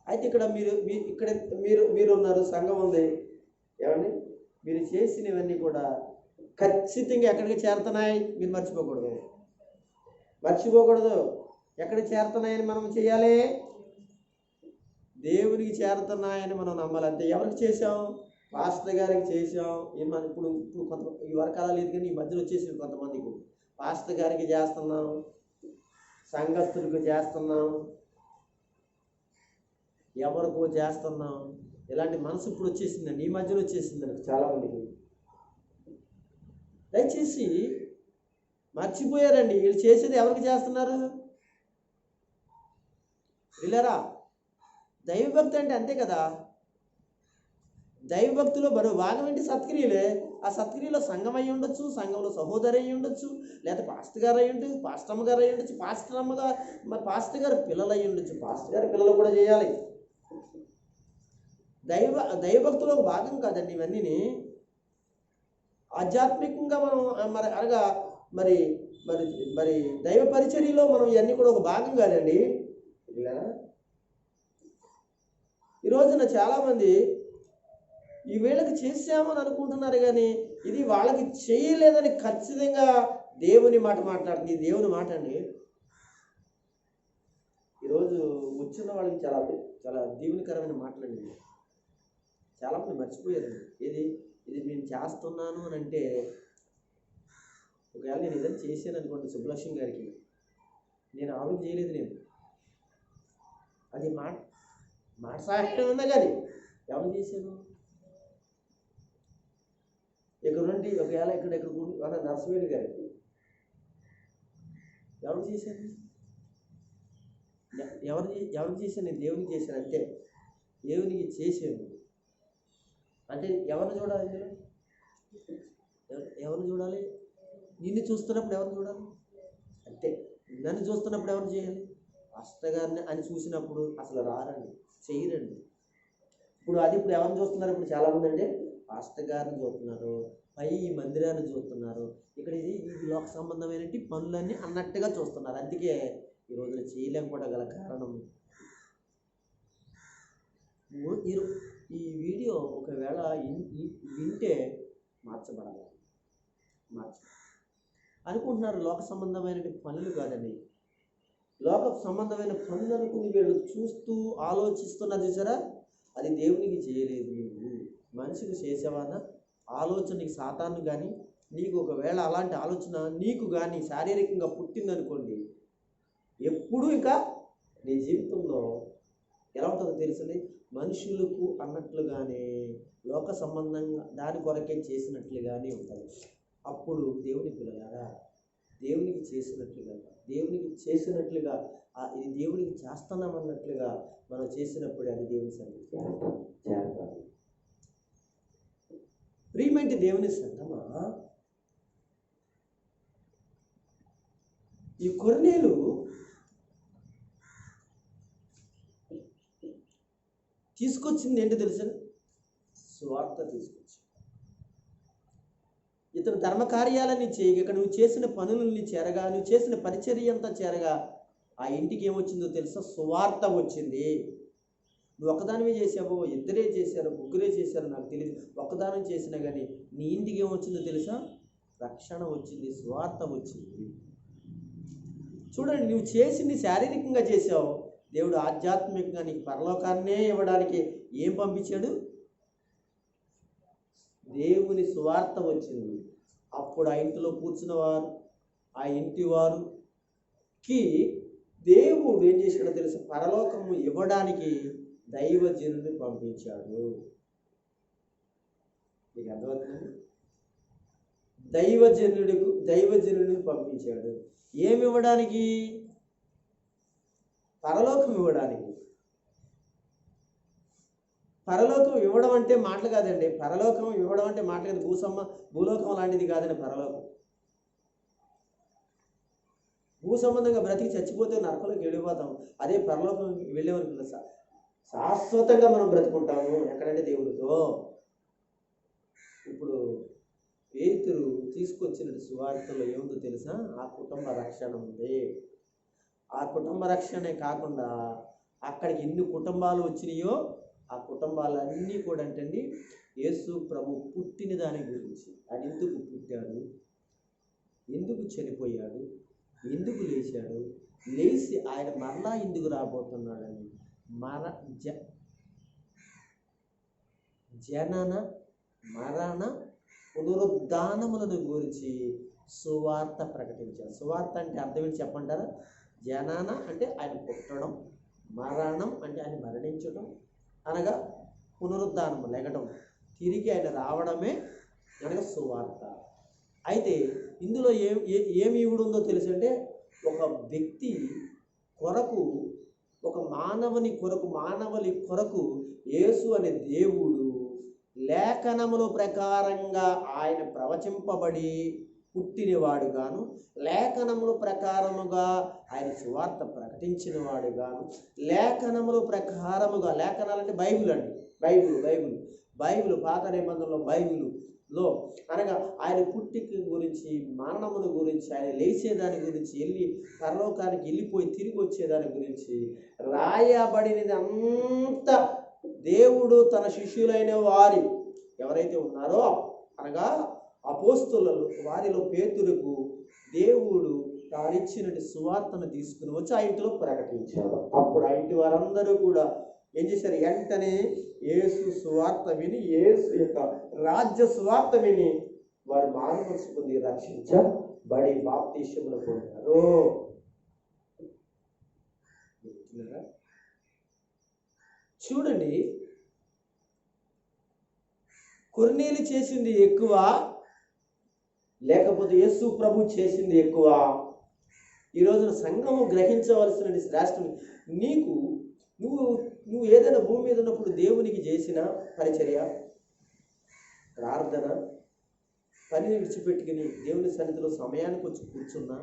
అయితే ఇక్కడ మీరు ఉన్నారు, సంఘం ఉంది. ఏమండి? మీరు చేసినవన్నీ కూడా ఖచ్చితంగా ఎక్కడికి చేరుతున్నాయి మీరు మర్చిపోకూడదు. ఎక్కడికి చేరుతున్నాయని మనం చేయాలి? దేవునికి చేరుతున్నాయని మనం నమ్మాలి. అంతే. ఎవరికి చేసాం? పాస్టర్ గారికి చేసాం. ఇప్పుడు కొంత ఈ వరకాల లేదు కానీ ఈ మధ్యలో వచ్చేసి కొంతమందికి పాస్టర్ గారికి చేస్తున్నాం, సంఘస్థులకు చేస్తున్నాం, ఎవరికో చేస్తున్నాం. ఇలాంటి మనసు ఇప్పుడు వచ్చేసిందండి, ఈ మధ్యలో వచ్చేసిందండి చాలా మందికి. దయచేసి మర్చిపోయారండి. వీళ్ళు చేసేది ఎవరికి చేస్తున్నారు? వీళ్ళరా దైవభక్తి అంటే అంతే కదా. దైవభక్తిలో మరో భాగం ఏంటి? సత్క్రియలే. ఆ సత్క్రియలో సంఘం అయి ఉండొచ్చు, సంఘంలో సహోదరి అయి ఉండొచ్చు, లేదా పాస్టర్ గారు అయి ఉండొచ్చు, పాస్టర్ అమ్మ గారు అయి ఉండొచ్చు, పాస్టర్ గారు పిల్లలు అయి ఉండొచ్చు. పాస్టర్ గారి పిల్లలు కూడా చేయాలి. దైవభక్తిలో ఒక భాగం కాదండి ఇవన్నీ. ఆధ్యాత్మికంగా మనం అనగా మరి మరి మరి దైవ పరిచర్యలో మనం ఇవన్నీ కూడా ఒక భాగం కాదండి. ఈ రోజున చాలామంది ఈ వీళ్ళకి చేసామని అనుకుంటున్నారు, కానీ ఇది వాళ్ళకి చేయలేదని ఖచ్చితంగా దేవుని మాట మాట్లాడుతుంది. దేవుని మాట అండి. ఈరోజు కూర్చున్న వాళ్ళకి చాలా చాలా దీవెనకరమైన మాటలండి. చాలామంది మర్చిపోయారండి. ఇది నేను చేస్తున్నాను అని అంటే, ఒకవేళ నేను ఏదైనా చేశాను అనుకోండి సుబ్బలక్ష్మి గారికి, నేను ఆవిడకి చేయలేదు. నేను అది మాట సహాయం ఉన్నా కానీ ఎవరు చేశాను? ఇక్కడ నుండి ఒకవేళ ఇక్కడ నర్సవేణి గారికి ఎవరు చేశాను? ఎవరికి చేశాను? నేను దేవునికి చేశాను. అంతే, దేవునికి చేసాను. అంటే ఎవరిని చూడాలి? ఇందులో ఎవరిని చూడాలి? నిన్ను చూస్తున్నప్పుడు ఎవరిని చూడాలి? అంతే. నన్ను చూస్తున్నప్పుడు ఎవరు చేయాలి? పాస్టర్ గారిని అని చూసినప్పుడు అసలు రారండి, చేయరండి. ఇప్పుడు ఎవరిని చూస్తున్నారు? ఇప్పుడు చాలామంది అంటే పాస్టర్ గారిని చూస్తున్నారు, ఈ మందిరాన్ని చూస్తున్నారు, ఇక్కడ ఇది లోక సంబంధమైన పనులన్నీ అన్నట్టుగా చూస్తున్నారు. అందుకే ఈ రోజున చేయలేం కూడా గల కారణం. ఈ వీడియో ఒకవేళ వింటే మార్చబడాలి అనుకుంటున్నారు. లోక సంబంధమైన పనులు కాదండి, లోక సంబంధమైన పనులు అనుకుని వీళ్ళు చూస్తూ ఆలోచిస్తున్నారు చూసారా, అది దేవునికి చేయలేదు. నువ్వు మనిషికి చేసేవాన ఆలోచనకి సాతాను కానీ, నీకు ఒకవేళ అలాంటి ఆలోచన నీకు కానీ శారీరకంగా పుట్టిందనుకోండి, ఎప్పుడు ఇంకా నీ జీవితంలో ఎలా ఉంటుందో తెలుసుంది. మనుషులకు అన్నట్లుగానే లోక సంబంధంగా దాని కొరకే చేసినట్లుగానే ఉంటుంది. అప్పుడు దేవుని పిల్లలారా, దేవునికి చేసినట్లుగా ఇది దేవునికి చేస్తున్నామన్నట్లుగా మనం చేసినప్పుడు అది దేవుని సన్నిధి చేరతాం. ప్రియమైన దేవుని సంగమా, ఈ కొర్నేలు తీసుకొచ్చింది ఏంటో తెలుసా? సువార్త తీసుకొచ్చి ఇతను ధర్మకార్యాలని చేయగా, ఇక్కడ నువ్వు చేసిన పనులని చేరగా, నువ్వు చేసిన పరిచర్య అంతా చేరగా, ఆ ఇంటికి ఏమొచ్చిందో తెలుసా? సువార్త వచ్చింది. నువ్వు ఒక్కదానివే చేసావో, ఇద్దరే చేశారు, ముగ్గురే చేశారు నాకు తెలియదు, ఒక్కదానం చేసినా కానీ నీ ఇంటికి ఏమొచ్చిందో తెలుసా? రక్షణ వచ్చింది, సువార్త వచ్చింది. చూడండి, నువ్వు చేసింది శారీరకంగా చేసావు, దేవుడు ఆధ్యాత్మికంగా నీకు పరలోకాన్నే ఇవ్వడానికి ఏం పంపించాడు? దేవుని సువార్త వచ్చింది. అప్పుడు ఆ ఇంటిలో కూర్చున్న వారు, ఆ ఇంటి వారికి దేవుడు ఏం చేశాడో తెలుసు? పరలోకము ఇవ్వడానికి దైవజనుడిని పంపించాడు. మీకు అర్థమవుతుంది? దైవజనుడిని పంపించాడు. ఏమి ఇవ్వడానికి? పరలోకం ఇవ్వడానికి. పరలోకం ఇవ్వడం అంటే మాటలు కాదండి. పరలోకం ఇవ్వడం అంటే మాటలు కాదు. భూలోకం లాంటిది కాదండి పరలోకం. భూ సంబంధంగా బ్రతికి చచ్చిపోతే నరకంలోకి వెళ్ళిపోతాం. అదే పరలోకం వెళ్ళేవరకు శాశ్వతంగా మనం బ్రతుకుంటాము. ఎక్కడంటే దేవుడితో. ఇప్పుడు పేతురు తీసుకొచ్చిన సువార్తలో ఏముందో తెలుసా? ఆ కుటుంబ రక్షణ ఉంది. ఆ కుటుంబ రక్షణే కాకుండా అక్కడికి ఎన్ని కుటుంబాలు వచ్చినాయో ఆ కుటుంబాలన్నీ కూడా అంటండి యేసు ప్రభు పుట్టిన దాని గురించి, ఆయన ఎందుకు పుట్టాడు, ఎందుకు చనిపోయాడు, ఎందుకు లేచాడు, లేచి ఆయన మరలా ఎందుకు రాబోతున్నాడని జనన మరణ పునరుద్ధానములను గురించి సువార్త ప్రకటించారు. సువార్త అంటే అర్థం ఏంటి చెప్పంటారా? జనన అంటే ఆయన పుట్టడం, మరణం అంటే ఆయన మరణించడం, అనగా పునరుద్ధానం లెగడం, తిరిగి ఆయన రావడమే అనగా సువార్త. అయితే ఇందులో ఏమి ఇవిడు ఉందో తెలుసంటే, ఒక వ్యక్తి కొరకు, ఒక మానవుని కొరకు యేసు అనే దేవుడు లేఖనముల ప్రకారంగా ఆయన ప్రవచింపబడి పుట్టినవాడుగాను, లేఖనముల ప్రకారముగా ఆయన సువార్త ప్రకటించిన వాడుగాను, లేఖనముల ప్రకారముగా, లేఖనాలంటే బైబిల్ అండి, బైబిల్ పాత నిబంధనలో బైబిల్లో అనగా ఆయన పుట్టిక గురించి, మరణముల గురించి, ఆయన లేచేదాని గురించి, పరలోకానికి వెళ్ళిపోయి తిరిగి వచ్చేదాని గురించి రాయబడినది అంతా దేవుడు తన శిష్యులైన వారి ఎవరైతే ఉన్నారో అనగా అపోస్తలులు, వారిలో పేతురుకు దేవుడు తానిచ్చినటువంటి సువార్తను తీసుకుని వచ్చి ఆ ఇంటిలో ప్రకటించాడు. అప్పుడు ఆ ఇంటి వారందరూ కూడా ఏం చేశారు? వెంటనే యేసు సువార్త విని, యేసు యొక్క రాజ్య సువార్త విని వారు మారు మనసు పొంది రక్షించబడి బాప్తిస్మములు పొందారు. చూడండి, కొర్నేలి చేసింది ఎక్కువ లేకపోతే యేసు ప్రభు చేసింది ఎక్కువ? ఈ రోజున సంఘము గ్రహించవలసిన శ్రేష్టం, నువ్వు ఏదైనా భూమి మీద ఉన్నప్పుడు దేవునికి చేసిన పరిచర్య, ప్రార్థన, పనిని విడిచిపెట్టుకుని దేవుని సన్నిధిలో సమయానికి వచ్చి కూర్చున్నా,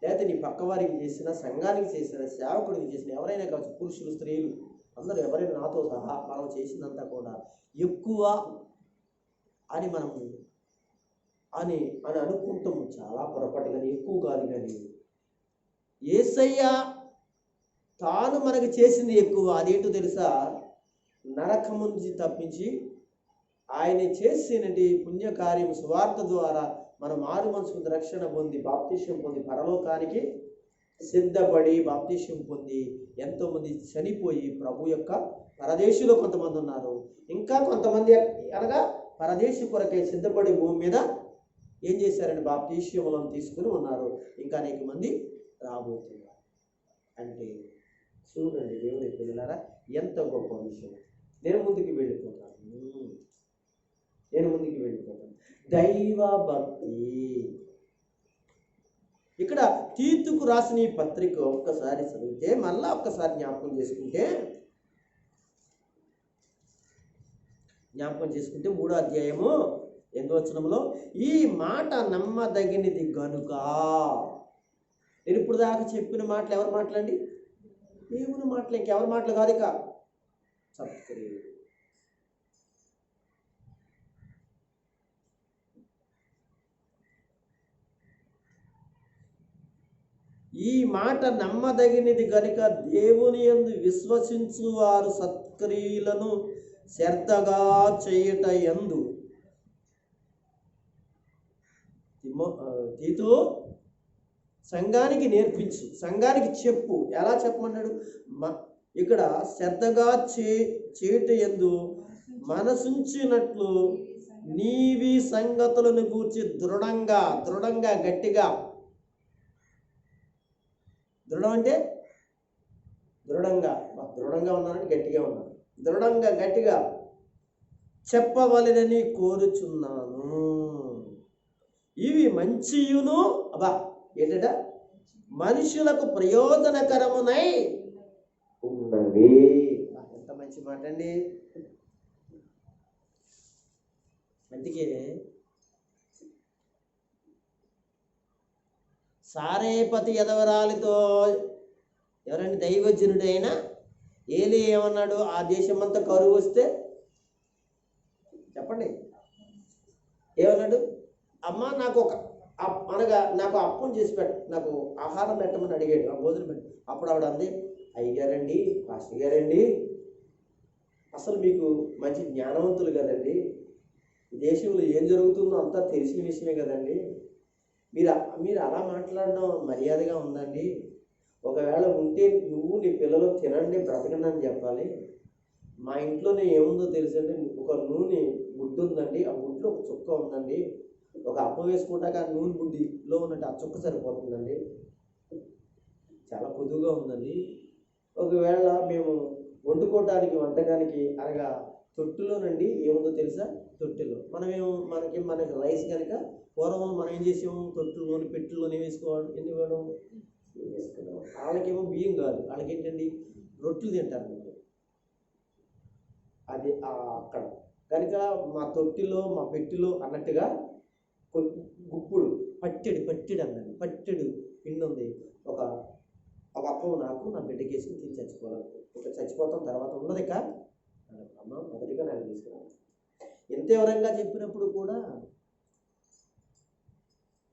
లేకపోతే నీ పక్క వారికి చేసిన, సంఘానికి చేసిన, సేవకుడికి చేసిన, ఎవరైనా కావచ్చు, పురుషులు స్త్రీలు అందరూ ఎవరైనా నాతో సహా మనం చేసిందంతా కూడా ఎక్కువ అని అని అనుకుంటాము. చాలా పొరపాటు, కానీ ఎక్కువ కాదు. కానీ యేసయ్య తాను మనకు చేసింది ఎక్కువ. అదేంటో తెలుసా? నరకము నుంచి తప్పించి ఆయన చేసినటువంటి పుణ్యకార్యం సువార్త ద్వారా మనం మారు మనసుకు రక్షణ పొంది, బాప్తిస్మం పొంది, పరలోకానికి సిద్ధపడి బాప్తిస్మం పొంది, ఎంతోమంది చనిపోయి ప్రభు యొక్క పరదేశులో కొంతమంది ఉన్నారు. ఇంకా కొంతమంది అనగా పరదేశి కొరకై సిద్ధపడి భూమి మీద ఏం చేశారంటే బాప్తిస్మములను తీసుకుని ఉన్నారు. ఇంకా అనేక మంది రాబోతున్నారు. అంటే చూడండి దేవుని పిల్లలారా, ఎంత గొప్ప విషయం. నేను ముందుకు వెళ్ళిపోతాను. దైవ భక్తి. ఇక్కడ తీతుకు రాసిన ఈ పత్రిక ఒక్కసారి చదివితే, మళ్ళా ఒక్కసారి జ్ఞాపకం చేసుకుంటే 3వ అధ్యాయము 8వ వచనంలో, ఈ మాట నమ్మదగినది గనుక. నేను ఇప్పుడు దాకా చెప్పిన మాటలు ఎవరి మాటలండి? దేవుని మాటలు, ఇంకెవరి మాటలు కాదు. ఇక సత్క్రియలు. ఈ మాట నమ్మదగినది గనుక దేవుని యందు విశ్వసించు వారు సత్క్రియలను శ్రద్ధగా చేయుట యందు. తీతు, సంఘానికి నేర్పించు, సంఘానికి చెప్పు. ఎలా చెప్పమన్నాడు? ఇక్కడ శ్రద్ధగా చేయుట యందు మనసుంచినట్లు నీవి సంగతులను గూర్చి దృఢంగా, గట్టిగా. దృఢం అంటే దృఢంగా ఉన్నానని గట్టిగా ఉన్నాను. దృఢంగా గట్టిగా చెప్పవలెనని కోరుచున్నాను. ఇవి మంచియును ఏంటట మనుషులకు ప్రయోజనకరమునై ఉన్నవి. ఎంత మంచి మాట అండి. అందుకే సారేపతి ఎదవరాలితో ఎవరండి? దైవజనుడైన ఏలీ ఏమన్నాడు? ఆ దేశమంతా కరువు వస్తే చెప్పండి ఏమన్నాడు? అమ్మ నాకు నాకు అప్పం చేసి నాకు ఆహారం పెట్టమని అడిగాడు, ఆ భోజనం పెట్టు. అప్పుడు ఆవిడ అంది, అయ్యగారండి, పాస్టర్ గారండి, అసలు మీకు మంచి జ్ఞానవంతులు కదండి, దేశంలో ఏం జరుగుతుందో అంతా తెలిసిన విషయమే కదండి, మీరు అలా మాట్లాడడం మర్యాదగా ఉందండి. ఒకవేళ ఉంటే నువ్వు నీ పిల్లలు తినండి, బ్రతకండి అని చెప్పాలి. మా ఇంట్లోనే ఏముందో తెలుసండి, ఒక నూనె గుడ్డు ఉందండి, ఆ గుడ్లో ఒక చుక్క ఉందండి, ఒక అప్పం వేసుకుంటాక ఆ నూనె గుడ్డిలో ఉన్నట్టు ఆ చుక్క సరిపోతుందండి, చాలా పొదువుగా ఉందండి. ఒకవేళ మేము వంటకానికి అనగా తొట్టులోనండి ఏముందో తెలుసా? తొట్టెలో మనకి రైస్ కనుక పూర్వం మనం ఏం చేసాము? తొట్టులోని పెట్టెల్లోనే వేసుకోవడం, ఎన్ని వేయడం వేసుకున్నాం. వాళ్ళకేమో బియ్యం కాదు, వాళ్ళకి ఏంటండి రొట్టెలు తింటారు. అది అక్కడ కనుక మా తొట్టిలో మా పెట్టిలో అన్నట్టుగా గుప్పుడు పట్టెడు అన్నాడు. పట్టెడు పిండి ఉంది. ఒక ఒక అప్పం నాకు నా బిడ్డకి వేసి తిని చచ్చిపోవాలి. ఇంకా చచ్చిపోతాం, తర్వాత ఉన్నది ఇక అమ్మ మొదటిగా నాకు తీసుకురావాలి. ఎంత వివరంగా చెప్పినప్పుడు కూడా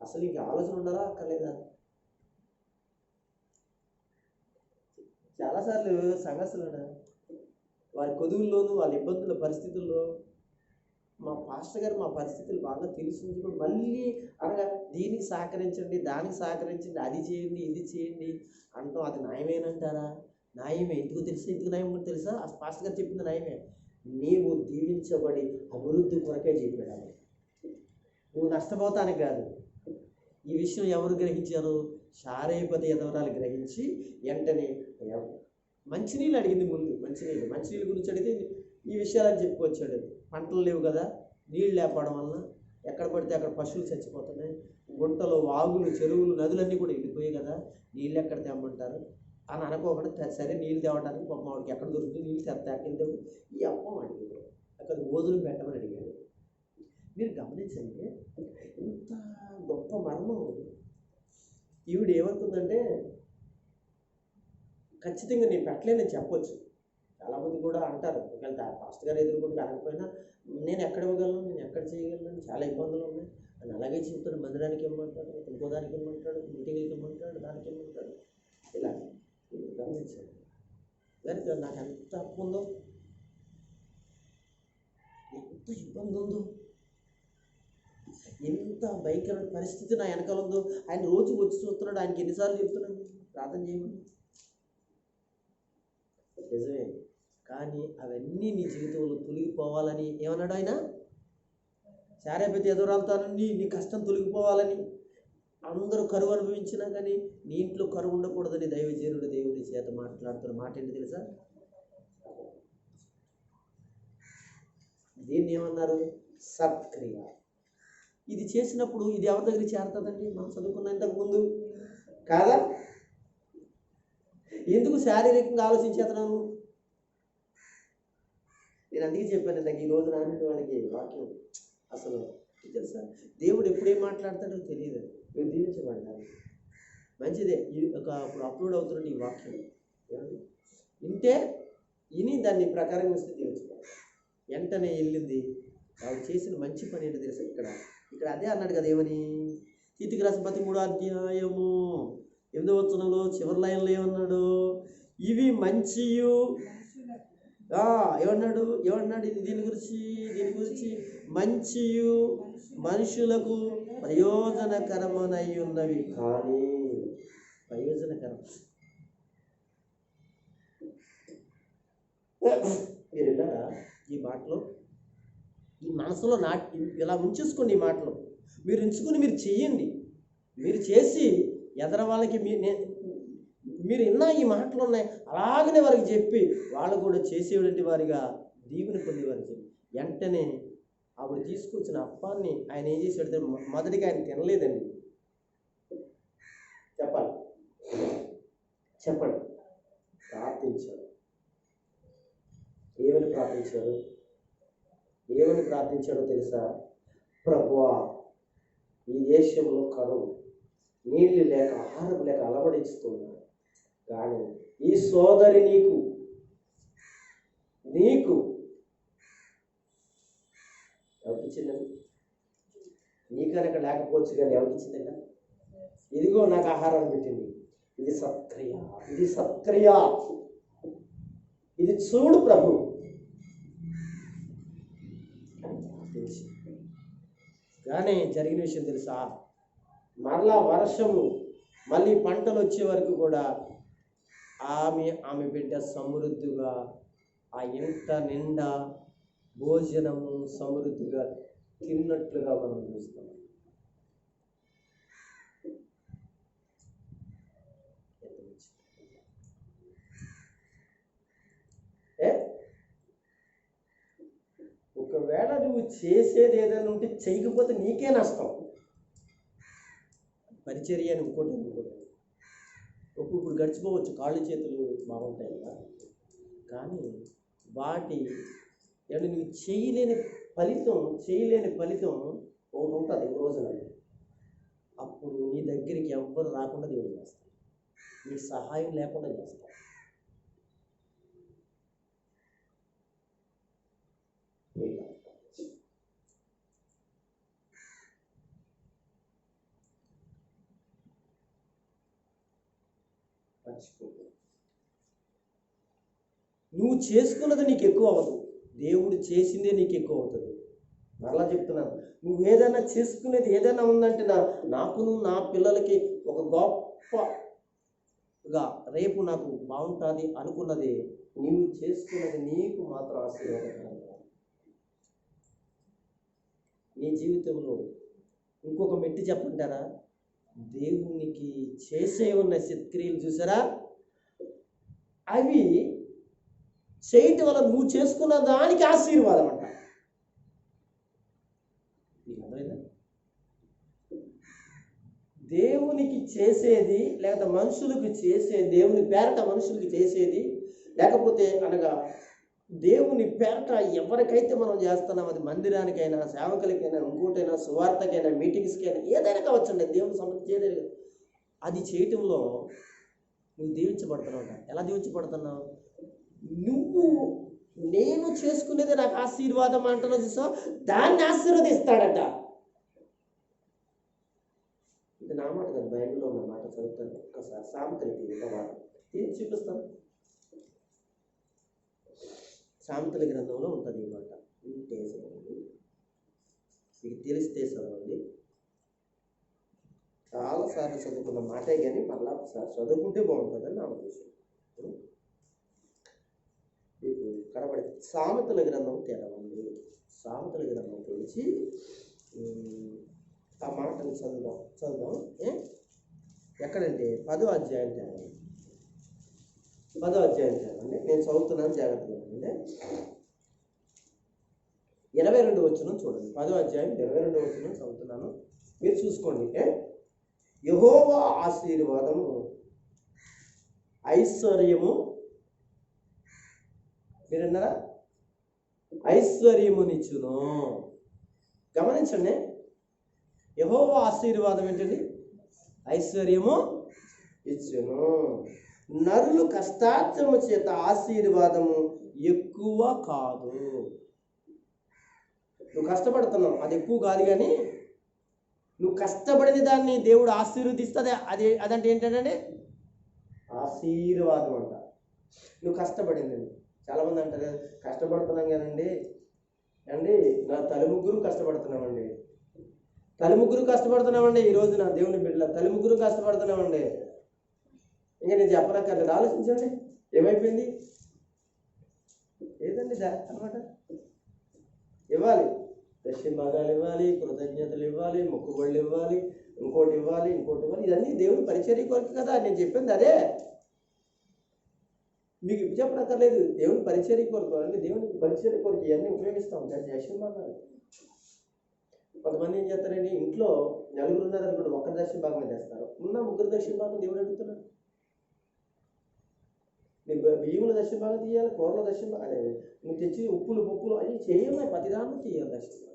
అసలు ఇంక ఆలోచన ఉండాలా అక్కర్లేదా? చాలాసార్లు సంఘస్థులు వారి కొదువుల్లోనూ వాళ్ళ ఇబ్బందుల పరిస్థితుల్లో మా పాస్టర్ గారు మా పరిస్థితులు బాగా తెలుసుకుని మళ్ళీ అనగా దీనికి సహకరించండి, దానికి సహకరించండి, అది చేయండి, ఇది చేయండి అంటాం. అది న్యాయమేనంటారా? న్యాయమే. ఎందుకు న్యాయం కూడా తెలుసా? ఆ పాస్టర్ గారు చెప్పింది న్యాయమే. నీవు దీవించబడి అభివృద్ధి కొరకే చెప్పాడు. నువ్వు నష్టపోతానికి కాదు. ఈ విషయం ఎవరు గ్రహించారు? శారేపతి ఎదవరాలు గ్రహించి వెంటనే మంచినీళ్ళు అడిగింది. ముందు మంచినీళ్ళు గురించి అడిగితే ఈ విషయాలని చెప్పుకొచ్చాడు. పంటలు లేవు కదా, నీళ్ళు లేకపోవడం వలన ఎక్కడ పడితే అక్కడ పశువులు చచ్చిపోతున్నాయి, గుంటలు, వాగులు, చెరువులు, నదులన్నీ కూడా ఎండిపోయాయి కదా, నీళ్ళు ఎక్కడ తేమంటారు అని అనుకోకుండా సరే నీళ్ళు తేవడానికి పాప వాడికి ఎక్కడ దొరుకుతుంది, నీళ్ళు తెస్తాకెళ్తాడు. ఈ అప్పం అడిగాడు, అక్కడ గోధులు పెట్టమని అడిగాడు. మీరు గమనించండి, ఎంత గొప్ప మర్మం. ఈవిడ ఏమనుకుందంటే ఖచ్చితంగా నేను పెట్టలేనని చెప్పొచ్చు. చాలామంది కూడా అంటారు, ఒకవేళ పాస్టర్ గారు ఎదుర్కొని అనకపోయినా నేను ఎక్కడ ఇవ్వగలను, నేను ఎక్కడ చేయగలను, చాలా ఇబ్బందులు ఉన్నాయి అని అలాగే చెప్తాడు. మందిరానికి ఇమ్మంటాడు, ఇంకోదానికి ఇమ్మంటాడు, మీటింగ్లకి ఇమ్మంటాడు, దానికి ఇమ్మంటాడు. ఇలా గమనించాడు. దానికి నాకు ఎంత అప్పు ఉందో, ఎంత ఇబ్బంది ఉందో, ఎంత భయంకరమైన పరిస్థితి నా వెనకాల ఉందో. ఆయన రోజు వచ్చి చూస్తున్నాడు. ఆయనకి ఎన్నిసార్లు చెప్తున్నాడు ప్రార్థన చేయమని. నిజమే, కానీ అవన్నీ నీ జీవితంలో తొలగిపోవాలని ఏమన్నాడు ఆయన? శారేపతి ఎదురాలతానని నీ కష్టం తొలగిపోవాలని, అందరూ కరువు అనుభవించినా కానీ నీ ఇంట్లో కరువు ఉండకూడదని దైవజనుడు దేవుడి చేత మాట్లాడుతున్న మాట ఏంటి తెలుసా? దీన్ని ఏమన్నారు? సత్క్రియ. ఇది చేసినప్పుడు ఇది ఎవరి దగ్గరికి చేరుతుందండి? మనం చదువుకున్న ఇంతకు ముందు కాదా? ఎందుకు శారీరకంగా ఆలోచించేస్తున్నాను? నేను అందుకే చెప్పాను ఇందాక, ఈ రోజు నాన్న వాళ్ళకి వాక్యం అసలు తెలుసా, దేవుడు ఎప్పుడేం మాట్లాడతాడో తెలియదు. మీరు దీవించబడ్డారు, మంచిదే. ఇప్పుడు అప్లోడ్ అవుతున్నట్టు ఈ వాక్యం ఏమండి ఇంటే ఇని దాన్ని ప్రకారం ఇస్తే దీవించబడ్డారు. వెంటనే వెళ్ళింది. వాళ్ళు చేసిన మంచి పని ఏంటో తెలుసా? ఇక్కడ అదే అన్నాడు కదా, ఏమని? తీతుకి రాసిన 13వ అధ్యాయము 8వ వచనంలో చివరి లైన్లో ఏమన్నాడు? ఇవి మంచియు ఏమన్నాడు దీని గురించి మంచియు మనుషులకు ప్రయోజనకరమనై ఉన్నవి. కానీ ప్రయోజనకరం మీరు విన్నారా ఈ మాటలో? ఈ మనసులో ఇలా ఉంచేసుకోండి. ఈ మాటలు మీరు ఉంచుకొని మీరు చెయ్యండి. మీరు చేసి ఎదర వాళ్ళకి మీరు విన్నా ఈ మాటలు ఉన్నాయి అలాగనే వారికి చెప్పి వాళ్ళు కూడా చేసేటువంటి వారిగా దీవెన పొందేవారికి వెంటనే ఆవిడ తీసుకొచ్చిన అప్పాన్ని ఆయన ఏం చేశాడు? మొదటిగా ఆయన తినలేదండి. చెప్పండి ప్రార్థించాడు. ఏమని ప్రార్థించాడో తెలుసా? ప్రభువా, ఈ దేశంలో కరువు, నీళ్లు లేక ఆహారం లేక అలవడిస్తున్నాడు, కానీ ఈ సోదరి నీకు ఎవరికిచ్చిందండి? నీకనక లేకపోవచ్చు కానీ ఎవరికిచ్చిందంట? ఇదిగో నాకు ఆహారం పెట్టింది. ఇది సత్క్రియ. ఇది చూడు ప్రభు. కానీ జరిగిన విషయం తెలుసా? మరలా వర్షము, మళ్ళీ పంటలు వచ్చే వరకు కూడా ఆమె బిడ్డ సమృద్ధిగా ఆ ఇంట నిండా భోజనము సమృద్ధిగా తిన్నట్లుగా మనం చూస్తాం. ఒకవేళ నువ్వు చేసేది ఏదైనా ఉంటే చేయకపోతే నీకే నష్టం. పరిచర్య అని ఇంకోటి ఇప్పుడు గడిచిపోవచ్చు, కాళ్ళు చేతులు బాగుంటాయి కదా, కానీ వాటి అంటే నువ్వు చేయలేని ఫలితం ఒకటి ఉంటుంది ఈ రోజున. అప్పుడు నీ దగ్గరికి ఎవ్వరు రాకుండా దేవుడు చేస్తాడు, నీ సహాయం లేకుండా చేస్తాడు. నువ్వు చేసుకున్నది నీకు ఎక్కువ అవ్వదు, దేవుడు చేసిందే నీకు ఎక్కువ అవుతుంది. మరలా చెప్తున్నాను, నువ్వు ఏదైనా చేసుకునేది ఏదైనా ఉందంటే నాకును నా పిల్లలకి ఒక గొప్పగా రేపు నాకు బాగుంటుంది అనుకున్నది నీవు చేసుకున్నది నీకు మాత్రం ఆశీర్వాదకరంగా నీ జీవితంలో. ఇంకొక మెట్టి చెప్పంటారా, దేవునికి చేసే ఉన్న సత్క్రియలు చూసారా, అవి చేయటం వల్ల నువ్వు చేసుకున్న దానికి ఆశీర్వాదం అంట. దేవునికి చేసేది లేకపోతే మనుషులకు చేసేది, దేవుని పేరట మనుషులకి చేసేది, లేకపోతే అనగా దేవుని పేరట ఎవరికైతే మనం చేస్తున్నాం, అది మందిరానికైనా, సేవకులకైనా, ఇంకోటైనా, సువార్తకైనా, మీటింగ్స్కైనా, ఏదైనా కావచ్చండి, దేవుని సంబంధించి ఏదైనా, అది చేయటంలో నువ్వు దీవించబడుతున్నావు. ఎలా దీవించబడుతున్నావు? నువ్వు నేను చేసుకునేది నాకు ఆశీర్వాదం అంటున్నావు చూసా, దాన్ని ఆశీర్వదిస్తాడట. ఇది నా మాట కాదు, బైబిల్లో ఉన్న మాట చదువుతాను. ఒక్కసారి సామెతలు తీసి చూపిస్తాను. సామెతల గ్రంథంలో ఉంటుంది ఈ మాట. ఇంటే చదవండి, మీకు తెలిస్తే చదవండి. చాలాసార్లు చదువుకున్న మాటే కానీ మళ్ళా ఒకసారి చదువుకుంటే బాగుంటుందని నా ఉద్దేశం. మీకు కనబడి సామెతల గ్రంథం తెరవండి. సామెతల గ్రంథం తెరిచి ఆ మాటను చదువుదాం. ఎక్కడంటే 10వ అధ్యాయం తెరవండి. 10వ అధ్యాయం తెరవండి. నేను చదువుతున్నాను, జాగ్రత్తగా ఉండండి. 22 వచనం చూడండి. 10వ అధ్యాయం 22 వచనం చదువుతున్నాను, మీరు చూసుకోండి. యెహోవా ఆశీర్వాదము ఐశ్వర్యము, మీరన్నారా, ఐశ్వర్యమునిచ్చును. గమనించండి, యెహోవా ఆశీర్వాదం ఏంటండి? ఐశ్వర్యము ఇచ్చును. నరులు కష్టార్జము చేత ఆశీర్వాదము ఎక్కువ కాదు. నువ్వు కష్టపడుతున్నావు, అది ఎక్కువ కాదు, కానీ నువ్వు కష్టపడిన దాన్ని దేవుడు ఆశీర్వదిస్తుంది. అదంటే ఏంటంటే ఆశీర్వాదం అంట. నువ్వు కష్టపడిందండి. చాలామంది అంటారు కష్టపడుతున్నాం కానండి నా తల్లిముగ్గురు కష్టపడుతున్నామండి, ఈ రోజు నా దేవుని బిడ్డల తల్లిముగ్గురు కష్టపడుతున్నామండి. ఇంకా నేను చెప్పనక్కర్లేదు, ఆలోచించండి ఏమైపోయింది. ఏదండి అనమాట, ఇవ్వాలి, దశింభాగాలు ఇవ్వాలి, కృతజ్ఞతలు ఇవ్వాలి, మొక్కుబళ్ళు ఇవ్వాలి, ఇంకోటి ఇవ్వాలి. ఇదన్నీ దేవుని పరిచర్య కొరకు కదా నేను చెప్పింది. అదే మీకు చెప్పనక్కర్లేదు, దేవుని పరిచర్య కొరకు అంటే దేవుని పరిచర్య కొరకు ఇవన్నీ ఉపయోగిస్తాం. దశింభాగాలు. కొంతమంది ఏం చేస్తారండి, ఇంట్లో నలుగురు ఉన్నారనుకుంటే ఒక్క దశింభాగమే తెస్తారు, ఉన్న ముగ్గురు దశింభాగం దేవుడు అడుగుతున్నాడు. నీకు బియ్యంలో దశింభాగం తీయాలి, కూరలో దశింభాగం, అదే నువ్వు తెచ్చి ఉప్పులు పప్పులు అవి చేయమని ప్రతిదాన్ని తీయాలి దశింభాగం.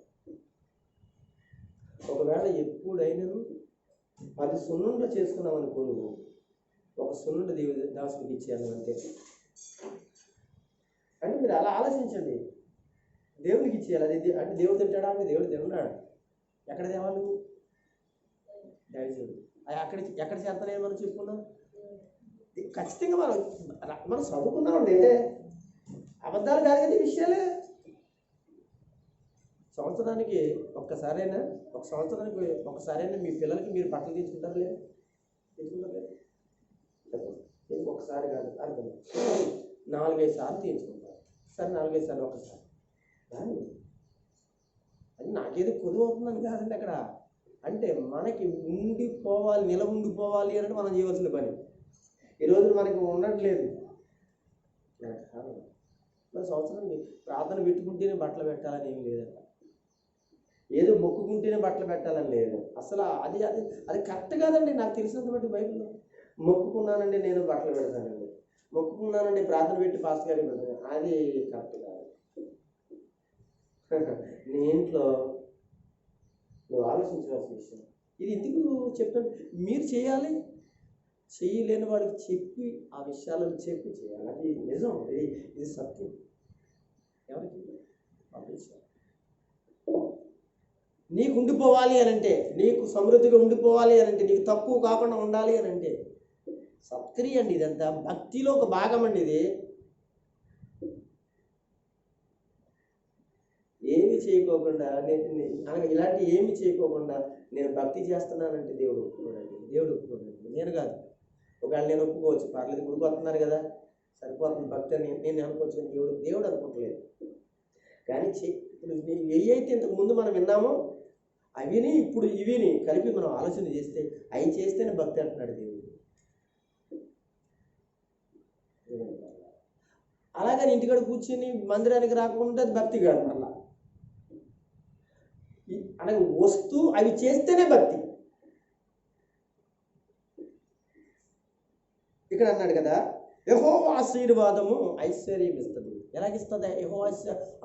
ఒకవేళ ఎప్పుడైనా 10 సున్నుండ్లు చేసుకున్నావు అనుకో, నువ్వు ఒక సున్నుండ దాసుడికి ఇచ్చేయాలి అంతే. అంటే మీరు అలా ఆలోచించండి, దేవునికి ఇచ్చేయాలి. అది అంటే దేవుడు తింటాడా అంటే దేవుడు తిన్నాడు. ఎక్కడ తేవాలి నువ్వు? దైవజనుడు ఎక్కడ చేస్తానే మనం చెప్పుకున్నాం. ఖచ్చితంగా మనం చదువుకున్నామండి, అబద్ధాలు కాదు కానీ విషయాలే. సంవత్సరానికి ఒక్కసారైనా మీ పిల్లలకి మీరు బట్టలు తీసుకుంటారు లేదు? ఒకసారి కాదు, అర్థం 4-5 సార్లు తీయించుకుంటారు. సరే 4-5 సార్లు ఒక్కసారి, కానీ అది నాకేదో కొలువు అవుతుందని కాదండి అక్కడ. అంటే మనకి నిల ఉండిపోవాలి అంటే మనం చేయవలసిన పని. ఈరోజు మనకి ఉండట్లేదు. మన సంవత్సరానికి ప్రార్థన పెట్టుకుంటేనే బట్టలు పెట్టాలని ఏం లేదట, ఏదో మొక్కుకుంటేనే బట్టలు పెట్టాలని లేదు. అసలు అది కరెక్ట్ కాదండి. నాకు తెలిసినంత బట్టి బైబిల్లో మొక్కుకున్నానండి నేను బట్టలు పెడతానండి, మొక్కుకున్నానండి ప్రార్థన పెట్టి పాస్ గారికి పెడతాను, అది కరెక్ట్ కాదు. నీ ఇంట్లో నువ్వు ఆలోచించవలసిన విషయం. ఇది ఎందుకు చెప్తాను, మీరు చేయాలి, చేయలేని వాడికి చెప్పి ఆ విషయాలను చెప్పి చేయాలి. అది నిజం, ఇది సత్యం. ఎవరికి పంపించాలి. నీకు ఉండిపోవాలి అని అంటే, నీకు సమృద్ధిగా ఉండిపోవాలి అని అంటే, నీకు తక్కువ కాకుండా ఉండాలి అని అంటే సత్క్రియ అండి. ఇదంతా భక్తిలో ఒక భాగం అండి. ఇది ఏమి చేయకోకుండా అనగా ఇలాంటి ఏమి చేయకోకుండా నేను భక్తి చేస్తున్నానంటే దేవుడు ఒప్పుకోడండి. దేవుడు ఒప్పుకోడండి, నేను కాదు. ఒకవేళ నేను ఒప్పుకోవచ్చు, పర్లేదు గుడికి వస్తున్నారు కదా సరిపోతుంది భక్తి అని నేను అనుకోవచ్చు, కానీ దేవుడు అనుకోవట్లేదు. కానీ ఇప్పుడు వెయ్యి అయితే ఇంతకు ముందు మనం విన్నామో అవిని ఇప్పుడు ఇవిని కలిపి మనం ఆలోచన చేస్తే అవి చేస్తేనే భక్తి అంటున్నాడు దేవుడు. అలాగని ఇంటికాడ కూర్చొని మందిరానికి రాకుండా అది భక్తి కాదు. మళ్ళా అనగా వస్తూ అవి చేస్తేనే భక్తి. ఇక్కడ అన్నాడు కదా, యెహోవా ఆశీర్వాదము ఐశ్వర్యం ఇస్తుంది. ఎలాగిస్తుంది యెహోవా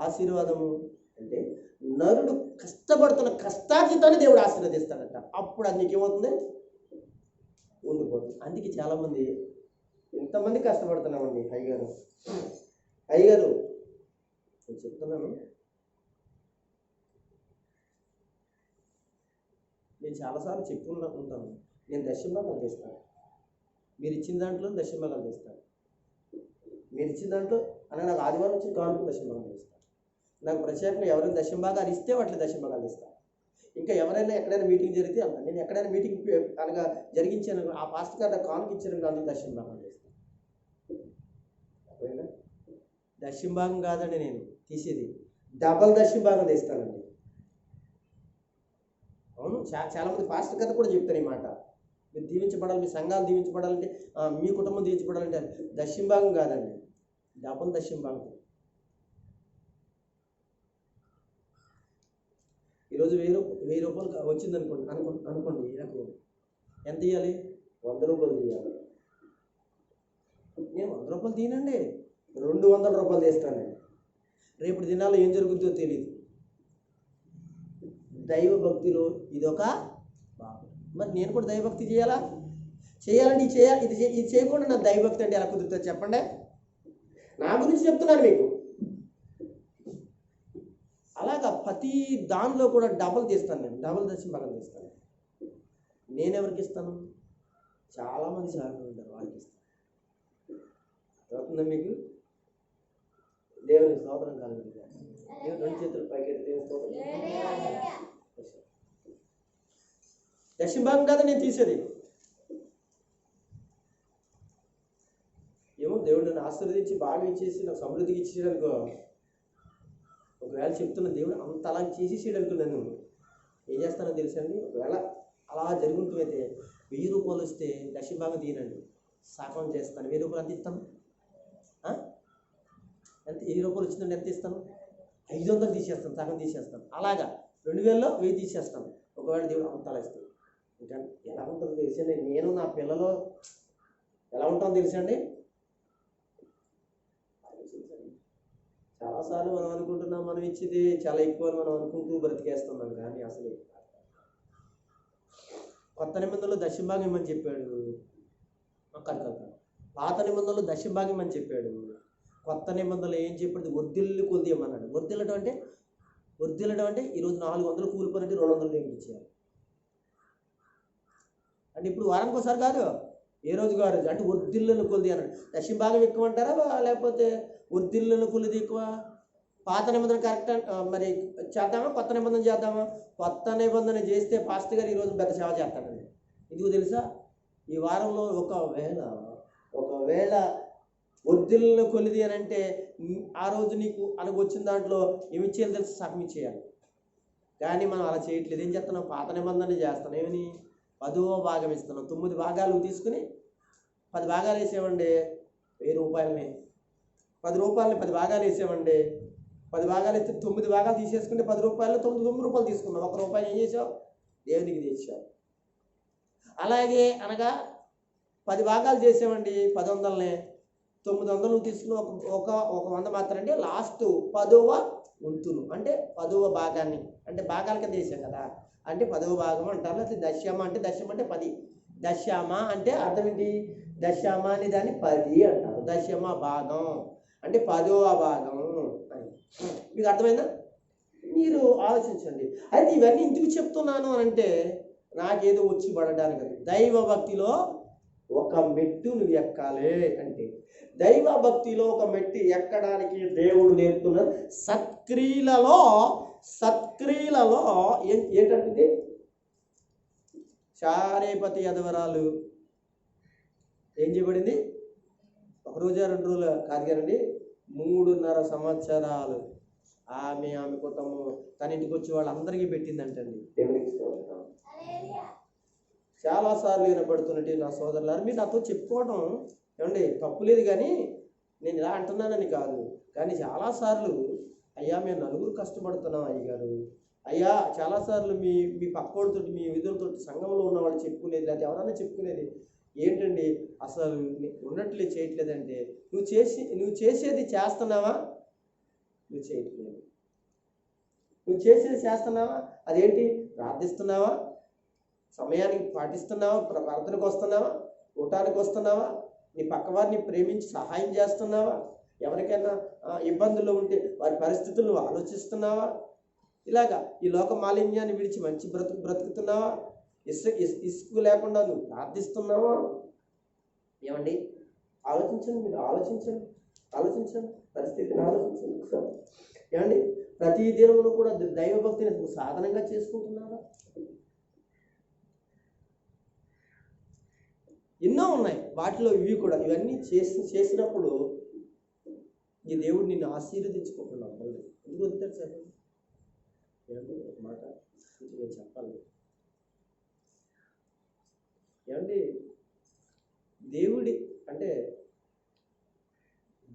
ఆశీర్వాదము అంటే, నరుడు కష్టపడుతున్న కష్టార్జితాన్ని దేవుడు ఆశీర్వదిస్తాడట. అప్పుడు అది నీకేమవుతుంది, ఉండిపోతుంది. అందుకే చాలామంది ఎంతమంది కష్టపడుతున్నామండి. అయ్యగారు నేను చెప్తున్నాను, నేను చాలాసార్లు చెప్పుకుంటూ ఉంటాను, నేను దశంభాగాలు తీస్తాను. మీరు ఇచ్చిన దాంట్లో దశంభాగాలు తీస్తాను. మీరు ఇచ్చిన దాంట్లో అనగా నాకు ఆదివారం వచ్చిన కానుక దశంభాగాలు తీస్తాను. నాకు ప్రత్యేకంగా ఎవరైనా దశంభాగాలు ఇస్తే వాటిలో దశంభాగాలు ఇస్తాను. ఇంకా ఎవరైనా ఎక్కడైనా మీటింగ్ జరిగితే అంత, నేను ఎక్కడైనా మీటింగ్ అనగా జరిగించాను, ఆ పాస్టర్ గారు కానుక ఇచ్చాను, అందులో దశంభాగాలు తీస్తాను. దశంభాగం కాదండి నేను తీసేది, డబల్ దశంభాగం తీస్తానండి. అవును, చాలామంది పాస్టర్ గారు కూడా చెప్తాను ఈ మాట. మీరు దీవించబడాలి, మీ సంఘాలు దీవించబడాలంటే, మీ కుటుంబం దీవించబడాలంటే దశంభాగం కాదండి, డబల్ దశంభాగం. ఈరోజు 1000 రూపాయలు వచ్చింది అనుకోండి నాకు ఎంత ఇవ్వాలి, 100 రూపాయలు తీయాలి. నేను 100 రూపాయలు తీయనండి, 200 రూపాయలు తీస్తానండి. రేపు దినాల్లో ఏం జరుగుతుందో తెలియదు. దైవ భక్తిలో ఇదొక భాగం. మరి నేను కూడా దైవభక్తి చేయాలంటే ఇది చేయకుండా నా దైవభక్తి అంటే ఎలా కుదురుతుంది చెప్పండి? నా గురించి చెప్తున్నాను మీకు. అలాగా ప్రతి దానిలో కూడా డబల్ తీస్తాను, నేను డబల్ దశంభాగం తీస్తాను. నేనెవరికి ఇస్తాను? చాలామంది సార్లు ఉంటారు, వాళ్ళకి ఇస్తాను. అవుతుందా మీకు? దేవుని స్తోత్రం కలుగుతుంది. దేవుని 2 చేతులు పైకెత్తి దేవుని స్తోత్రం. దశంభాగం కాదు నేను తీసేది. ఏమో దేవుడు నన్ను ఆశీర్వదించి బాగా ఇచ్చేసి నాకు సమృద్ధికి ఇచ్చేసాడు అనుకో, ఒకవేళ చెప్తున్న దేవుడు అంత అలా చేసేసాడు అనుకో, నన్ను ఏం చేస్తానో తెలుసండి. ఒకవేళ అలా జరుగుతుంటే 1000 రూపాయలు వస్తే దశంభాగం తీయనండి, సగం చేస్తాను. 1000 రూపాయలు ఎంత ఇస్తాను? ఎంత 1000 రూపాయలు వచ్చిందండి, ఎంత ఇస్తాను? 500 తీసేస్తాను, సగం తీసేస్తాను. అలాగా 2000లో 1000 తీసేస్తాను. ఒకవేళ దేవుడు అంత అలా ఇస్తాను. ఇంకా ఎలా ఉంటుందో తెలుసండి, నేను నా పిల్లలు ఎలా ఉంటుందో తెలుసండి. చాలాసార్లు మనం అనుకుంటున్నాం మనం ఇచ్చేది చాలా ఎక్కువ అని మనం అనుకుంటూ బ్రతికేస్తున్నాం, కానీ అసలు కొత్త నిబంధనలో దశంభాగం ఇమ్మని చెప్పాడు. పాత నిబంధనలో దశంభాగం ఇమ్మని చెప్పాడు. కొత్త నిబంధనలు ఏం చెప్పాడు? వర్ధిల్లు కొద్ది ఇమ్మన్నాడు. వర్ధిల్లడం అంటే ఈరోజు 400 కూలిపోయినట్టు 200 దేవుడికి ఇచ్చేయాలి. అంటే ఇప్పుడు వారానికి ఒకసారి కాదు, ఏ రోజు కాదు, అంటే వర్ధిల్లును కొద్ది అన్నాడు. దశంభాగం ఎక్కువ అంటారా లేకపోతే వర్ధిల్లును కొద్ది ఎక్కువ? పాత నిబంధన కరెక్ట్ మరి చేద్దామా, కొత్త నిబంధన చేద్దామా? కొత్త నిబంధన చేస్తే పాస్టర్ గారు ఈరోజు పెద్ద సేవ చేస్తాడండి. ఎందుకు తెలుసా? ఈ వారంలో ఒకవేళ వర్ధిల్లును కొలిది అని అంటే ఆ రోజు నీకు వచ్చిన దాంట్లో ఏమి చేయాలి తెలుసు? సగం ఇచ్చేయాలి. కానీ మనం అలా చేయట్లేదు. ఏం చేస్తున్నాం? పాత నిబంధన చేస్తున్నాం. ఏమని? 10వ భాగం ఇస్తున్నాం. 9 భాగాలు తీసుకుని 10 భాగాలు వేసేవండి 1000 రూపాయలని. 10 రూపాయలని 10 భాగాలు వేసేవండి. 10 భాగాలు అయితే 9 భాగాలు తీసేసుకుంటే 10 రూపాయలు 9 రూపాయలు తీసుకున్నాం. 1 రూపాయి ఏం చేసావు? దేవునికి తెచ్చావు. అలాగే అనగా 10 భాగాలు చేసామండి 10 వందలని. 900 తీసుకుని ఒక ఒక 100 మాత్రం అంటే లాస్ట్ 10వ వంతును అంటే 10వ భాగాన్ని అంటే భాగాల కింద వేసాం కదా, అంటే 10వ భాగం అంటారు. లేకపోతే దశమ అంటే 10. దశమ అంటే అర్థం ఏంటి? దశమ అనే దాన్ని 10 అంటారు. దశమ భాగం అంటే 10వ భాగం అని. మీకు అర్థమైందా? మీరు ఆలోచించండి. అయితే ఇవన్నీ ఎందుకు చెప్తున్నాను అని అంటే నాకేదో వచ్చి పడడానికి కాదు. దైవ భక్తిలో ఒక మెట్టు నువ్వు ఎక్కాలి అంటే, దైవ భక్తిలో ఒక మెట్టు ఎక్కడానికి దేవుడు నేర్పుతున్నారు. సత్క్రియలలో ఏంటంటే చారేపతి యదవరాలు ఏం చేయబడింది? 1 రోజు 2 రోజులు కాదు కదండి, 3.5 సంవత్సరాలు ఆమె కుటుంబం తన ఇంటికి వచ్చి వాళ్ళందరికీ పెట్టిందంటండి. దేవునికి స్తోత్రం. చాలాసార్లు వినపడుతున్నట్టు నా సోదరులారు, మీరు నాతో చెప్పుకోవడం ఏమండి తప్పులేదు, కానీ నేను ఇలా అంటున్నానని కాదు. కానీ చాలాసార్లు అయ్యా మేము 9 కష్టపడుతున్నాం అయ్యగారు, అయ్యా చాలాసార్లు మీ పక్కోడితో మీ విధులతో సంఘంలో ఉన్న వాళ్ళు చెప్పుకునేది, లేదా ఎవరైనా చెప్పుకునేది ఏంటండి అసలు ఉన్నట్లే చేయట్లేదంటే, నువ్వు చేసేది చేస్తున్నావా? నువ్వు చేయట్లేదు. నువ్వు చేసేది చేస్తున్నావా? అదేంటి? ప్రార్థిస్తున్నావా? సమయానికి పాటిస్తున్నావా? ప్రార్థనకు వస్తున్నావా? కూటానికి వస్తున్నావా? నీ పక్కవారిని ప్రేమించి సహాయం చేస్తున్నావా? ఎవరికైనా ఇబ్బందుల్లో ఉంటే వారి పరిస్థితులను ఆలోచిస్తున్నావా? ఇలాగా ఈ లోక మాలిన్యాన్ని విడిచి మంచి బ్రతుకుతున్నావా? ఇసుకు లేకుండా నువ్వు ప్రార్థిస్తున్నావా? ఏమండి ఆలోచించండి, మీరు ఆలోచించండి పరిస్థితిని ఆలోచించండి సార్. ఏమండి ప్రతి దినమును కూడా దైవభక్తిని సాధనంగా చేసుకుంటున్నారా? ఎన్నో ఉన్నాయి, వాటిలో ఇవి కూడా. ఇవన్నీ చేసినప్పుడు ఈ దేవుడు నిన్ను ఆశీర్వదించుకుంటున్నావు. ఎందుకు వద్దారు చెప్పండి? ఏమండి ఒక మాట నేను చెప్పాలి. ఏమండి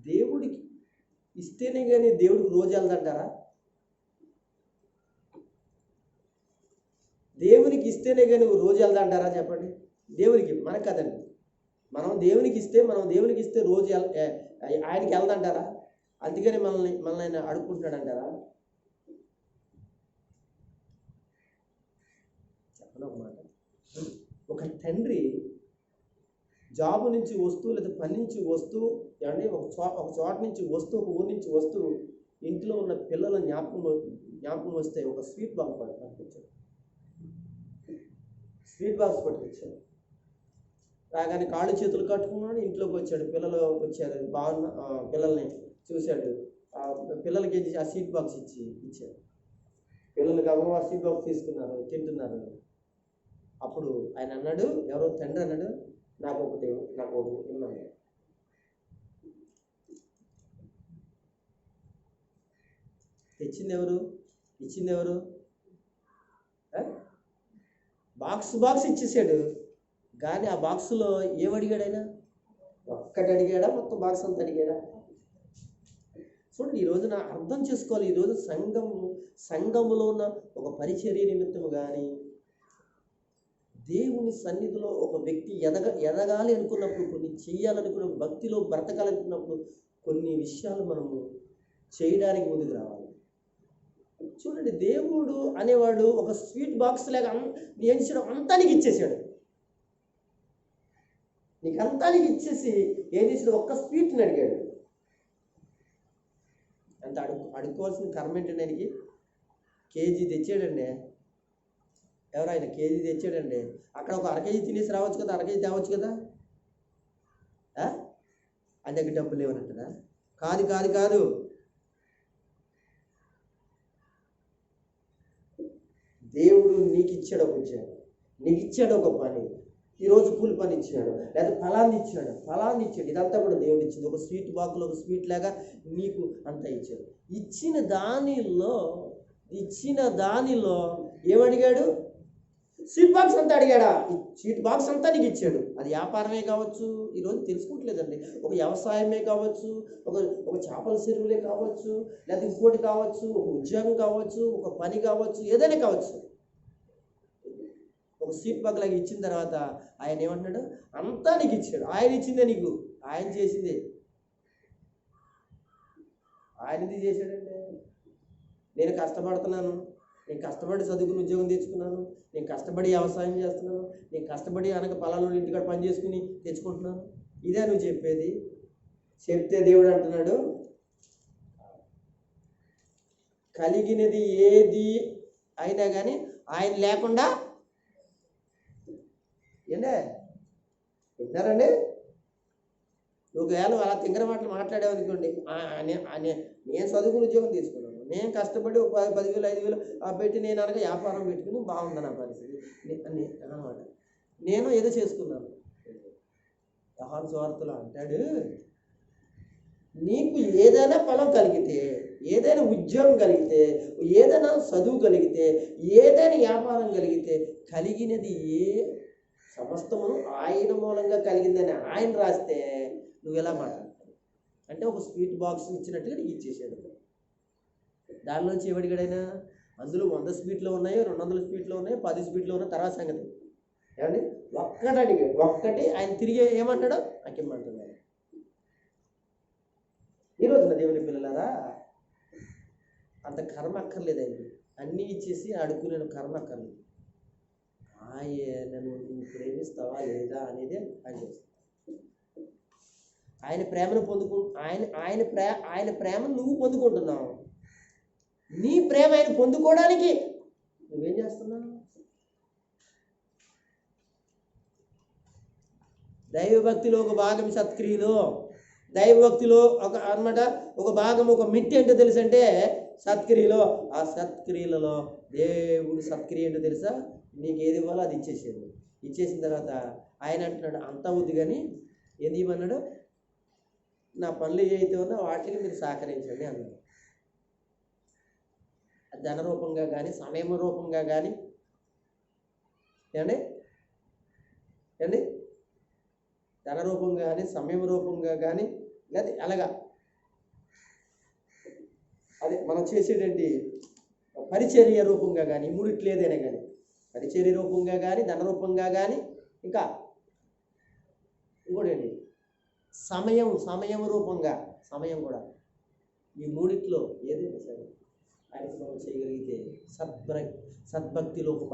దేవుడికి ఇస్తేనే కానీ దేవుడికి రోజు వెళ్దంటారా? దేవునికి ఇస్తేనే కానీ రోజు వెళ్దంటారా? చెప్పండి. దేవునికి, మనకు కదండి. మనం దేవునికి ఇస్తే రోజు ఆయనకి వెళ్దంటారా? అందుకని మనల్ని ఆయన అడుక్కుంటున్నాడు అంటారా? చెప్పండి ఒక మాట. ఒక తండ్రి జాబు నుంచి వస్తూ లేదా పని నుంచి వస్తూ ఏమండి ఒక చోట నుంచి వస్తూ ఒక ఊరి నుంచి వస్తూ ఇంట్లో ఉన్న పిల్లల జ్ఞాపకం వస్తే ఒక స్వీట్ బాక్స్ పట్టుకొచ్చాడు. రాగానే కాళ్ళు చేతులు కట్టుకున్నాడు, ఇంట్లోకి వచ్చాడు. పిల్లలు వచ్చారు, పిల్లల్ని చూశాడు. పిల్లలకి ఆ స్వీట్ బాక్స్ ఇచ్చాడు. పిల్లలు గబగబా ఆ స్వీట్ బాక్స్ తీసుకున్నారు, తింటున్నారు. అప్పుడు ఆయన అన్నాడు, ఎవరో తండ్రి అన్నాడు, నాకు ఒకటి ఇమ్మన్నాడు. ఇచ్చింది ఎవరు? బాక్స్ ఇచ్చేసాడు. కానీ ఆ బాక్సులో ఏమడిగాడు ఆయన? ఒక్కటి అడిగాడా? మొత్తం బాక్స్ అంతా అడిగాడా? చూడండి, ఈరోజు నా అర్థం చేసుకోవాలి. ఈరోజు సంఘములో ఉన్న ఒక పరిచర్య నిమిత్తం కానీ దేవుని సన్నిధిలో ఒక వ్యక్తి ఎదగాలి అనుకున్నప్పుడు, కొన్ని చేయాలనుకున్నప్పుడు, భక్తిలో బ్రతకాలనుకున్నప్పుడు కొన్ని విషయాలు మనము చేయడానికి ముందుకు రావాలి. చూడండి, దేవుడు అనేవాడు ఒక స్వీట్ బాక్స్ లాగా ఏం చేసాడు? అంతా నీకు ఇచ్చేసాడు. నీకు అంతా ఇచ్చేసి ఏం చేసాడు? ఒక్క స్వీట్ని అడిగాడు. అంత అడుక్కోవాల్సిన కర్మ ఏంటండి? ఆయనకి కేజీ తెచ్చాడండి. ఎవరైనా కేజీ తెచ్చాడండి. అక్కడ ఒక 1/2 కేజీ తినేసి రావచ్చు కదా, 1/2 కేజీ తేవచ్చు కదా. అది దగ్గర డబ్బులు లేవనంటదా? కాదు. దేవుడు నీకు ఇచ్చాడు ఒక ఉద్యోగం, నీకు ఇచ్చాడు ఒక పని. ఈరోజు కూలి పని ఇచ్చాడు, లేదా ఫలాన్ని ఇచ్చాడు. ఇదంతా కూడా దేవుడు ఇచ్చింది. ఒక స్వీట్ బాక్స్లో ఒక స్వీట్ లాగా నీకు అంతా ఇచ్చాడు. ఇచ్చిన దానిలో ఏమడిగాడు? స్వీట్ బాక్స్ అంతా అడిగాడా? స్వీట్ బాక్స్ అంతా నీకు ఇచ్చాడు. అది వ్యాపారమే కావచ్చు, ఈరోజు తెలుసుకుంటలేదండి. ఒక వ్యవసాయమే కావచ్చు, ఒక చేపల చెరువులే కావచ్చు, లేదా ఇంకోటి కావచ్చు, ఒక ఉద్యోగం కావచ్చు, ఒక పని కావచ్చు, ఏదైనా కావచ్చు. ఒక స్వీట్ బాక్స్ లాగా ఇచ్చిన తర్వాత ఆయన ఏమంటున్నాడు? అంతా నీకు ఇచ్చాడు. ఆయన ఇచ్చిందే నీకు, ఆయన చేసిందే. ఆయన ఇది చేశాడండి. నేను కష్టపడుతున్నాను, నేను కష్టపడి చదువుకుని ఉద్యోగం తెచ్చుకున్నాను, నేను కష్టపడి వ్యవసాయం చేస్తున్నాను, నేను కష్టపడి అనక పొలాల్లో ఇంటికాడ పని చేసుకుని తెచ్చుకుంటున్నాను. ఇదే నువ్వు చెప్పేది? చెప్తే దేవుడు అంటున్నాడు, కలిగినది ఏది అయినా కానీ ఆయన లేకుండా ఏంటే విన్నారండి. ఒకవేళ అలా తింగర మాటలు మాట్లాడామనుకోండి, నేను చదువుకుని ఉద్యోగం తీసుకున్నాను, నేను కష్టపడి 10,000 5,000 పెట్టి నేను అనగా వ్యాపారం పెట్టుకుని బాగుంది నా పరిస్థితి అనమాట. నేను ఏదో చేసుకున్నాను. యోహాను సువార్తలో అంటాడు, నీకు ఏదైనా పొలం కలిగితే, ఏదైనా ఉద్యోగం కలిగితే, ఏదైనా చదువు కలిగితే, ఏదైనా వ్యాపారం కలిగితే, కలిగినది సమస్తమును ఆయన మూలంగా కలిగిందని ఆయన రాస్తే నువ్వు ఎలా మాట్లాడతావు? అంటే ఒక స్వీట్ బాక్స్ ఇచ్చినట్టుగా నీకు ఇచ్చేసాడు. దానిలోంచి ఎవడిగడైనా అందులో 100 స్వీట్లు ఉన్నాయో, 200 స్వీట్లు ఉన్నాయో, 10 స్వీట్లు ఉన్నాయో తర్వాత సంగతి. ఏమండి, ఒక్కటి అడిగాడు, ఒక్కటి ఆయన తిరిగి ఏమంటాడో నాకేమంటున్నాడు. ఈరోజున దేవుని పిల్లలారా, అంత కర్మ అక్కర్లేదండి. అన్నీ ఇచ్చేసి అడుక్కునే కర్మ అక్కర్లేదు. ఆయనను నువ్వు ప్రేమిస్తావా లేదా అనేది ఆయన చేస్తాడు. ఆయన ప్రేమను ఆయన ప్రేమను నువ్వు పొందుకుంటున్నావు. నీ ప్రేమ ఆయన పొందుకోవడానికి నువ్వేం చేస్తున్నావు? దైవభక్తిలో ఒక భాగం సత్క్రియలు. దైవభక్తిలో ఒక భాగం, ఒక మిట్టి ఏంటో తెలుసు అంటే సత్క్రియలో. ఆ సత్క్రియలలో దేవుడు సత్క్రియ ఏంటో తెలుసా? నీకు ఏది ఇవ్వాలో అది ఇచ్చేసేది. ఇచ్చేసిన తర్వాత ఆయన అంటున్నాడు, అంతా వద్దు కానీ ఏది ఇవ్వన్నాడు, నా పనులు ఏవైతే ఉన్నా వాటికి మీరు సహకరించండి అన్నాడు. ధన రూపంగా కానీ, సమయం రూపంగా కానీ, ఏమండి ధన రూపంగా కానీ, సమయం రూపంగా కానీ, లేదా అలాగా అదే మనం చేసేటువంటి పరిచర్య రూపంగా కానీ, మూడిట్లు ఏదైనా కానీ, పరిచర్య రూపంగా కానీ, ధన రూపంగా కానీ, ఇంకా ఇంకోటండి సమయం రూపంగా, సమయం కూడా. ఈ మూడిట్లో ఏదైనా సరే ఆయనకు మనం చేయగలిగితే సద్భక్తిలో ఒక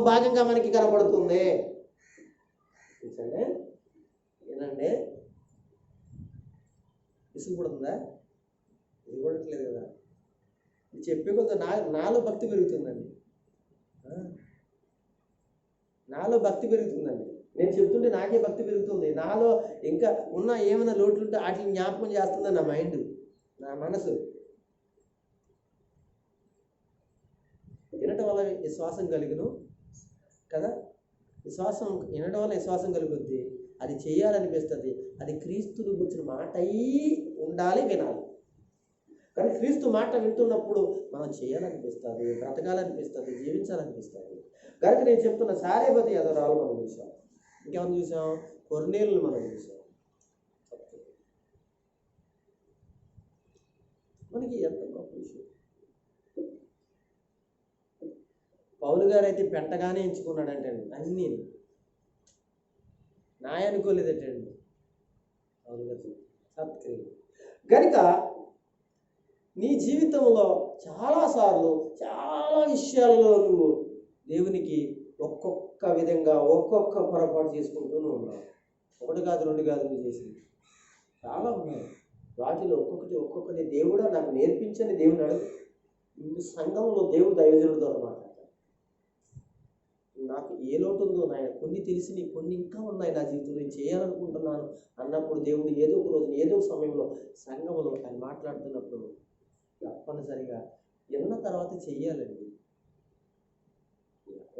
భాగంగా మనకి కనబడుతుంది. ఏనండి, విసుగుపడుతుందా? విసుగుపడట్లేదు కదా. ఇది చెప్పే కొంత నాలో భక్తి పెరుగుతుందండి. నాలో భక్తి పెరుగుతుందండి. నేను చెప్తుంటే నాకే భక్తి పెరుగుతుంది. నాలో ఇంకా ఉన్న ఏమైనా లోట్లుంటే వాటిని జ్ఞాపకం చేస్తుందని నా మైండ్, నా మనసు. వినటం వల్ల విశ్వాసం కలుగును కదా. వినడం వల్ల విశ్వాసం కలుగుద్ది. అది చేయాలనిపిస్తుంది. అది క్రీస్తుని గురించిన మాట అయి ఉండాలి, వినాలి. కానీ క్రీస్తు మాట వింటున్నప్పుడు మనం చేయాలనిపిస్తుంది, బ్రతకాలనిపిస్తుంది, జీవించాలనిపిస్తుంది. కనుక నేను చెప్తున్న సారేపతి ఎదరాలు మనం చూసాం. ఇంకేమన్నా చూసాం? కొర్నేలుని మనం చూసాం. మనకి ఎంత గొప్ప విషయం. పౌలు గారు అయితే పెంటగానే ఎంచుకున్నాడంటే అన్నీ నాయ అనుకోలేదటండి పౌలు గారు సత్క్రియ. కనుక నీ జీవితంలో చాలాసార్లు చాలా విషయాలలో నువ్వు దేవునికి ఒక్కొక్క విధంగా ఒక్కొక్క పొరపాటు చేసుకుంటూనే ఉన్నావు. 1 కాదు 2 కాదు నువ్వు చేసింది చాలా ఉన్నాయి. వాటిలో ఒక్కొక్కటి దేవుడా నాకు నేర్పించని దేవుడు అడుగు. సంఘంలో దేవుడు దైవజనుడితో మాట్లాడతాడు. నాకు ఏ లోటు ఉందో నాయన, కొన్ని తెలిసినవి, కొన్ని ఇంకా ఉన్నాయి నా జీవితంలో, నేను చేయాలనుకుంటున్నాను అన్నప్పుడు దేవుడు ఏదో ఒక రోజు ఏదో ఒక సమయంలో సంఘంలో ఆయన మాట్లాడుతున్నప్పుడు తప్పనిసరిగా విన్న తర్వాత చెయ్యాలండి.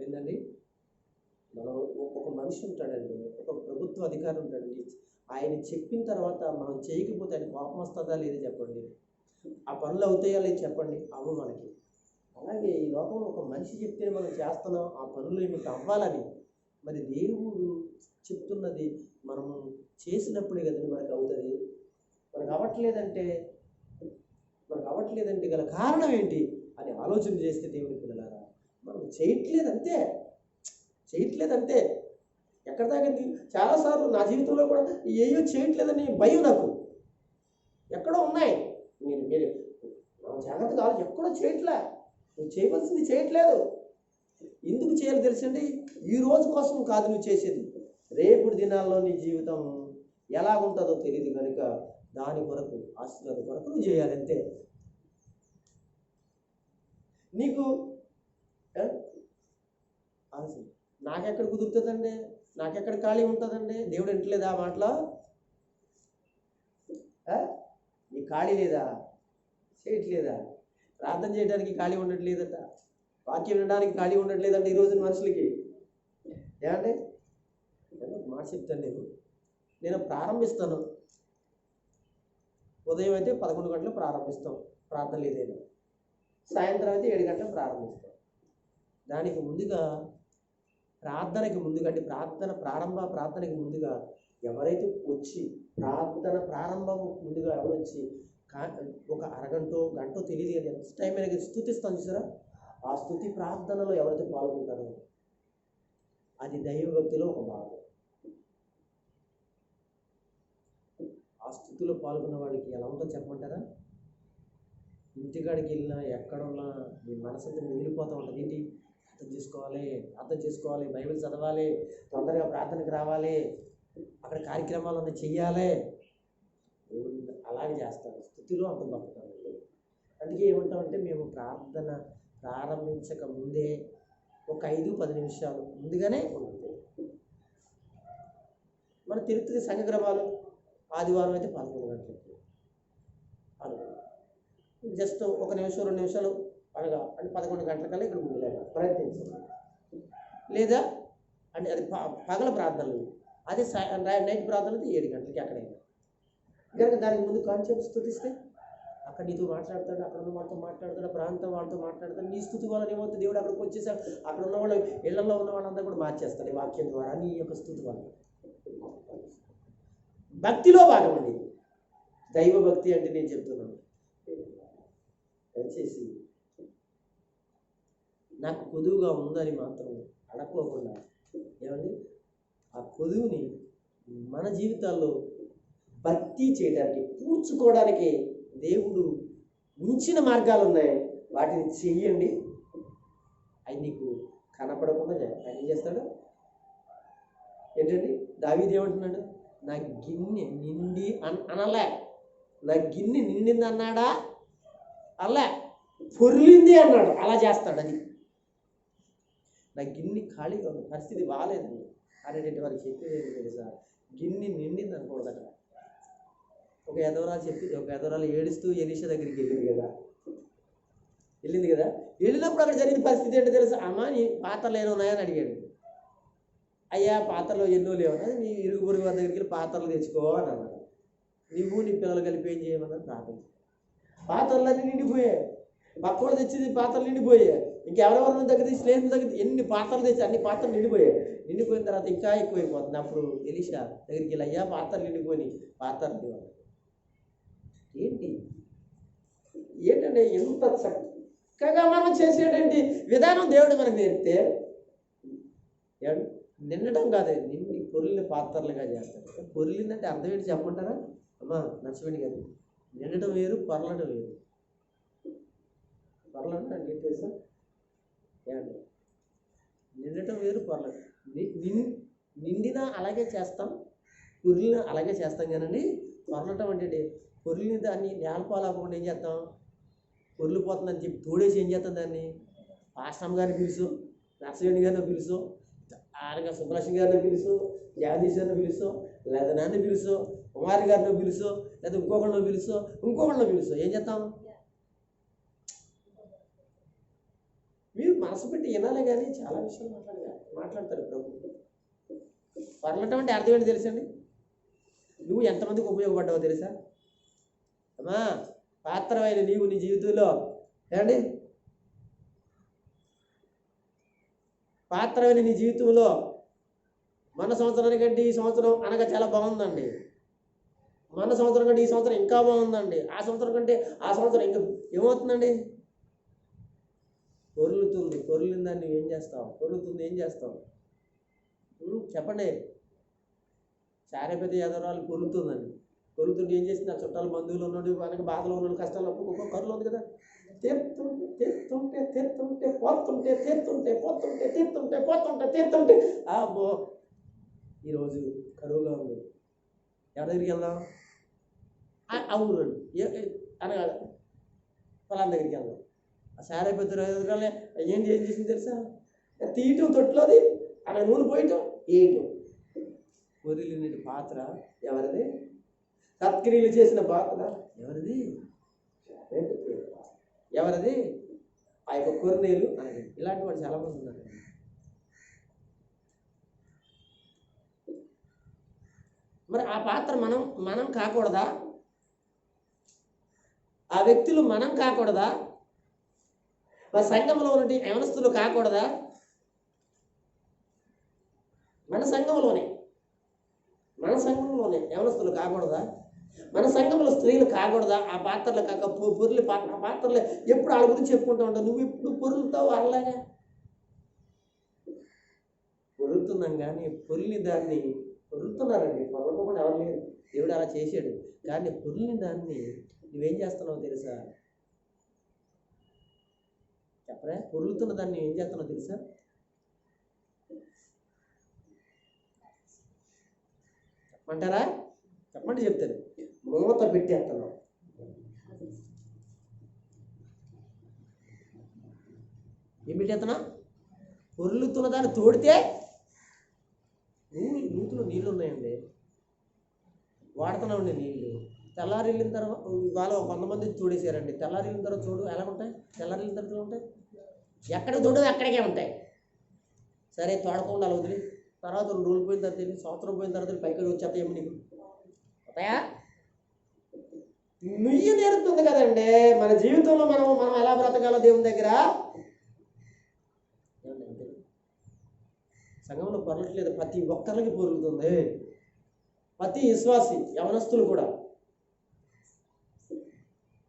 ఏంటండి, మనం ఒక మనిషి ఉంటాడండి, ఒక ప్రభుత్వ అధికారి ఉంటాడండి. ఆయన చెప్పిన తర్వాత మనం చేయకపోతే ఆయన కోపం వస్తుందా లేదా చెప్పండి. ఆ పనులు అవుతాయా లేదు చెప్పండి, అవ్వు మనకి. అలాగే ఈ లోకంలో ఒక మనిషి చెప్తే మనం చేస్తున్నాం ఆ పనులు ఏమిటి అవ్వాలని. మరి దేవుడు చెప్తున్నది మనము చేసినప్పుడే కదండి మనకు అవుతుంది. మనకు అవ్వట్లేదంటే గల కారణం ఏంటి అని ఆలోచన చేస్తే దేవుని పిల్లలారా, మనం చేయట్లేదంతే. ఎక్కడ దాకా చాలాసార్లు నా జీవితంలో కూడా ఏయో చేయట్లేదని భయం నాకు. ఎక్కడ ఎక్కడో ఉన్నాయి. మీరు జాగ్రత్త కావాలి, ఎక్కడో చేయట్లే. నువ్వు చేయవలసింది చేయట్లేదు. ఎందుకు చేయాలి తెలుసండి? ఈ రోజు కోసం కాదు నువ్వు చేసేది, రేపు దినాల్లో నీ జీవితం ఎలాగుంటుందో తెలియదు కనుక దాని కొరకు, ఆశీర్వాదం కొరకు నువ్వు చేయాలి అంతే. నీకు నాకెక్కడ కుదురుతుందండి, నాకెక్కడ ఖాళీ ఉంటుందండి? దేవుడు వింటలేదా ఆ మాటలో? నీ ఖాళీ లేదా? చేయట్లేదా? ప్రార్థన చేయడానికి ఖాళీ ఉండట్లేదట, వాక్యం వినడానికి ఖాళీ ఉండట్లేదంటే ఈ రోజున మనుషులకి. ఏమంటే మాట చెప్తాను, నేను ప్రారంభిస్తాను. ఉదయం అయితే 11 గంటలకు ప్రారంభిస్తాం ప్రార్థనలు ఏదైనా, సాయంత్రం అయితే 7 గంటలకు ప్రారంభిస్తాం. దానికి ముందుగా ప్రార్థనకి ముందుగా, అంటే ప్రార్థనకి ముందుగా ఎవరైతే వచ్చి ప్రార్థన ప్రారంభం ముందుగా ఎవరు వచ్చి ఒక అరగంటో గంటో తెలియదు కానీ ఎంత టైం అయినా స్తుతిస్తాం చూసారా, ఆ స్తుతి ప్రార్థనలో ఎవరైతే పాల్గొంటారో అది దైవభక్తిలో ఒక భాగం. ఆ స్థుతిలో పాల్గొన్న వాళ్ళకి ఎలా ఉంటుందో చెప్పమంటారా? ఇంటికాడికి వెళ్ళినా ఎక్కడున్నా మీ మనసంతా మిగిలిపోతూ ఉంటుంది. ఏంటి? అర్థం చేసుకోవాలి, బైబిల్ చదవాలి, తొందరగా ప్రార్థనకు రావాలి, అక్కడ కార్యక్రమాలు అన్నీ చెయ్యాలి. అలాగే చేస్తారు, స్థుతిలో అంత గొప్పతారండి. అందుకే ఏమంటామంటే మేము ప్రార్థన ప్రారంభించక ముందే ఒక 5-10 నిమిషాలు ముందుగానే ఉంటుంది. మన తిరుపతి సంఘక్రమాలు ఆదివారం అయితే 11 గంటలకి జస్ట్ 1 నిమిషం 2 నిమిషాలు అనగా అంటే 11 గంటలకల్లా ఇక్కడ ముందుగా ప్రయత్నించండి. లేదా అంటే అది పగల ప్రార్థనలు, అదే నైట్ ప్రార్థనలు 7 గంటలకి ఎక్కడైనా కనుక దానికి ముందు కాన్సెప్ట్ స్థుతిస్తే అక్కడ నీతో మాట్లాడతాడు, అక్కడ ఉన్న వాళ్ళతో మాట్లాడతాడు, ప్రాంతం వాళ్ళతో మాట్లాడతాడు. నీ స్థుతి వల్ల ఏమవుతుంది? దేవుడు అక్కడికి వచ్చేసాడు, అక్కడ ఉన్న వాళ్ళు ఇళ్లలో ఉన్న వాళ్ళందరూ కూడా మార్చేస్తాడు ఈ వాక్యం ద్వారా, నీ యొక్క స్థుతి వల్ల. భక్తిలో భాగం అండి దైవ భక్తి అంటే. నేను చెప్తున్నాను, దయచేసి నాకు కొదువుగా ఉందని మాత్రం అడక్కోకుండా, ఏమండి ఆ కొదువుని మన జీవితాల్లో భక్తి చేయడానికి, పూడ్చుకోవడానికి దేవుడు ఉంచిన మార్గాలు ఉన్నాయి, వాటిని చెయ్యండి. అవి నీకు కనపడకుండా ఆయన ఏం చేస్తాడు? ఏంటండి దావీదు ఏమంటున్నాడు? నా గిన్నె నిండి అనలే, నా గిన్నె నిండింది అన్నాడా? అలా పొర్లింది అన్నాడు. అలా చేస్తాడు. అది నా గిన్నె ఖాళీగా ఉంది, పరిస్థితి బాగాలేదు అనేటువంటి వారికి చెప్పేది తెలుసా? గిన్నె నిండింది అనకూడదు. అక్కడ ఒక ఎదవరాలు ఏడుస్తూ ఎలీషా దగ్గరికి వెళ్ళింది కదా. వెళ్ళినప్పుడు అక్కడ జరిగిన పరిస్థితి ఏంటో తెలుసా? అమ్మ నీ పాత్రలు ఏమో ఉన్నాయని అడిగాడు. అయ్యా పాత్రలో ఎన్నో లేవన్నా, నీ ఇరుగు పొరుగు వారి దగ్గరికి వెళ్ళి పాత్రలు తెచ్చుకో అని అన్నాడు. నువ్వు నీ పిల్లలు కలిపి ఏం చేయమన్నాడు? ప్రార్థన. పాత్రలన్నీ నిండిపోయాయి, పక్కోడు తెచ్చింది పాత్రలు నిండిపోయాయి. ఇంకెవరెవరి దగ్గర స్నేహితుల దగ్గర ఎన్ని పాత్రలు తెచ్చి అన్ని పాత్రలు నిండిపోయాయి. నిండిపోయిన తర్వాత ఇంకా ఎక్కువైపోతుంది. అప్పుడు ఎలీషా దగ్గరికి వెళ్ళి అయ్యా పాత్రలు నిండిపోయి పాత్రలు ఏంటంటే ఎంత చక్కగా మనం చేసేటువంటి విధానం దేవుడు మనకు నేర్పితే నిండటం కాదే, నిండి పొర్లిన పాత్రలుగా చేస్తాడు. పొర్లిందంటే అర్థం ఏంటి చెప్పమంటారా? అమ్మా నచ్చవేండి కాదు, నిండటం వేరు, పొరలటం వేరు. పొరలటం అంటే తెలుసా? ఏమండి నిండటం వేరు, పొరలటం. నిండినా అలాగే చేస్తాం, పొర్లిన అలాగే చేస్తాం కానండి. పొరలటం అంటే పొర్లిన దాన్ని నేలపాలకుండా ఏం చేస్తాం? పొర్లిపోతుందని చెప్పి తోడేసి ఏం చేస్తాం దాన్ని? పాస్టమ్ గారిని పిలుసు, నర్సవేణి గారిని పిలుసు, ఆనగా సుబ్బలక్ష్మి గారిని పిలుసు, జగదీష్ గారిని పిలుసు, లేదా నన్ను పిలుసు, కుమారి గారిని పిలుసు, లేదా ఇంకొకళ్ళని పిలుసు. ఏం చేస్తాం? మీరు మనసు పెట్టి వినాలే కానీ చాలా విషయాలు మాట్లాడతారు ప్రభు. పొరలటం అంటే అర్థం ఏంటి తెలుసండి? నువ్వు ఎంతమందికి ఉపయోగపడ్డావో తెలుసా? అమ్మా పాత్రమైన నీవు నీ జీవితంలో ఏమండి, పాత్రమైన నీ జీవితంలో మన సంవత్సరానికంటే ఈ సంవత్సరం అనగా చాలా బాగుందండి. మన సంవత్సరం కంటే ఈ సంవత్సరం ఇంకా బాగుందండి. ఆ సంవత్సరం కంటే ఆ సంవత్సరం ఇంకా ఏమవుతుందండి? పొర్లిందాన్ని నువ్వేం చేస్తావు? ఏం చేస్తావు? చెప్పండి. చారేపతి యాదవరాలు పొర్లుతుందండి. కొరుకుతుంటే ఏం చేసింది? ఆ చుట్టాలు బంధువులు ఉన్నాడు, మనకి బాధలో ఉన్నాడు, కష్టాలు ఒక్కొక్క కరులు ఉంది కదా, తీరుతుంటే పోతుంటే అబ్బో ఈరోజు కరువుగా ఉంది. ఎవరి దగ్గరికి వెళ్దాం? ఆ ఊరు అనగా పొలాల దగ్గరికి వెళ్దాం. ఆ సారా పెద్ద ఏం చేసింది తెలుసా? తీయటం తొట్టులోది అక్కడ నూనె పోయటం వేయటం. వదిలినటి పాత్ర ఎవరిది? సత్క్రియలు చేసిన పాత్ర ఎవరిది? ఎవరిది? ఆ యొక్క కొరనేలు అనేది. ఇలాంటి వాడు చాలా మంది ఉన్నారు. మరి ఆ పాత్ర మనం కాకూడదా? ఆ వ్యక్తులు మనం కాకూడదా? మన సంఘంలో ఉన్నటి యవనస్తులు కాకూడదా? మన సంఘంలోనే యవనస్తులు కాకూడదా? మన సంఘంలో స్త్రీలు కాకూడదా? ఆ పాత్రలు కాక పొరులు ఆ పాత్రలు ఎప్పుడు వాళ్ళ గురించి చెప్పుకుంటూ ఉంటావు. నువ్వు ఎప్పుడు పొరులుతావు అలాగా? పొరులుతున్నాం కానీ పొరులిని దాన్ని పొరులుతున్నారండి. పొరలకోకుండా ఎవరు లేదు, దేవుడు అలా చేశాడు. కానీ పొరులిని దాన్ని నువ్వేం చేస్తున్నావు తెలుసా? చెప్పరా? పొరులుతున్న దాన్ని ఏం చేస్తున్నావు తెలుసా? చెప్పమంటారా? చెప్పండి, చెప్తాను. మూత పెట్టేస్తున్నావు. ఏం పెట్టేస్తున్నా? పొరులుతున్న దాన్ని తోడితే నూతులు నీళ్ళు ఉన్నాయండి, వాడుతున్నామండి నీళ్ళు. తెల్లారిల్లిన తర్వాత ఇవాళ కొంతమంది తోడేసారండి. తెల్లారిల్లిన తర్వాత చూడు ఎలా ఉంటాయి. తెల్లారిల్లిన తర్వాత ఉంటాయి, ఎక్కడ చూడదు అక్కడికే ఉంటాయి. సరే తోడకుండా అలా వదిలి తర్వాత 2 రోజులు పోయిన తర్వాత వెళ్ళి, సంవత్సరం పోయిన తర్వాత పైకి వచ్చేస్తాయేమో నీకు వస్తాయా? నుయ్యి నేర్పుతుంది కదండి మన జీవితంలో మనం ఎలా బ్రతకాలో దేవుని దగ్గర. సంఘంలో పొరలట్లేదు, ప్రతి ఒక్కరికి పొరుగుతుంది. ప్రతి విశ్వాసి యవనస్తులు కూడా.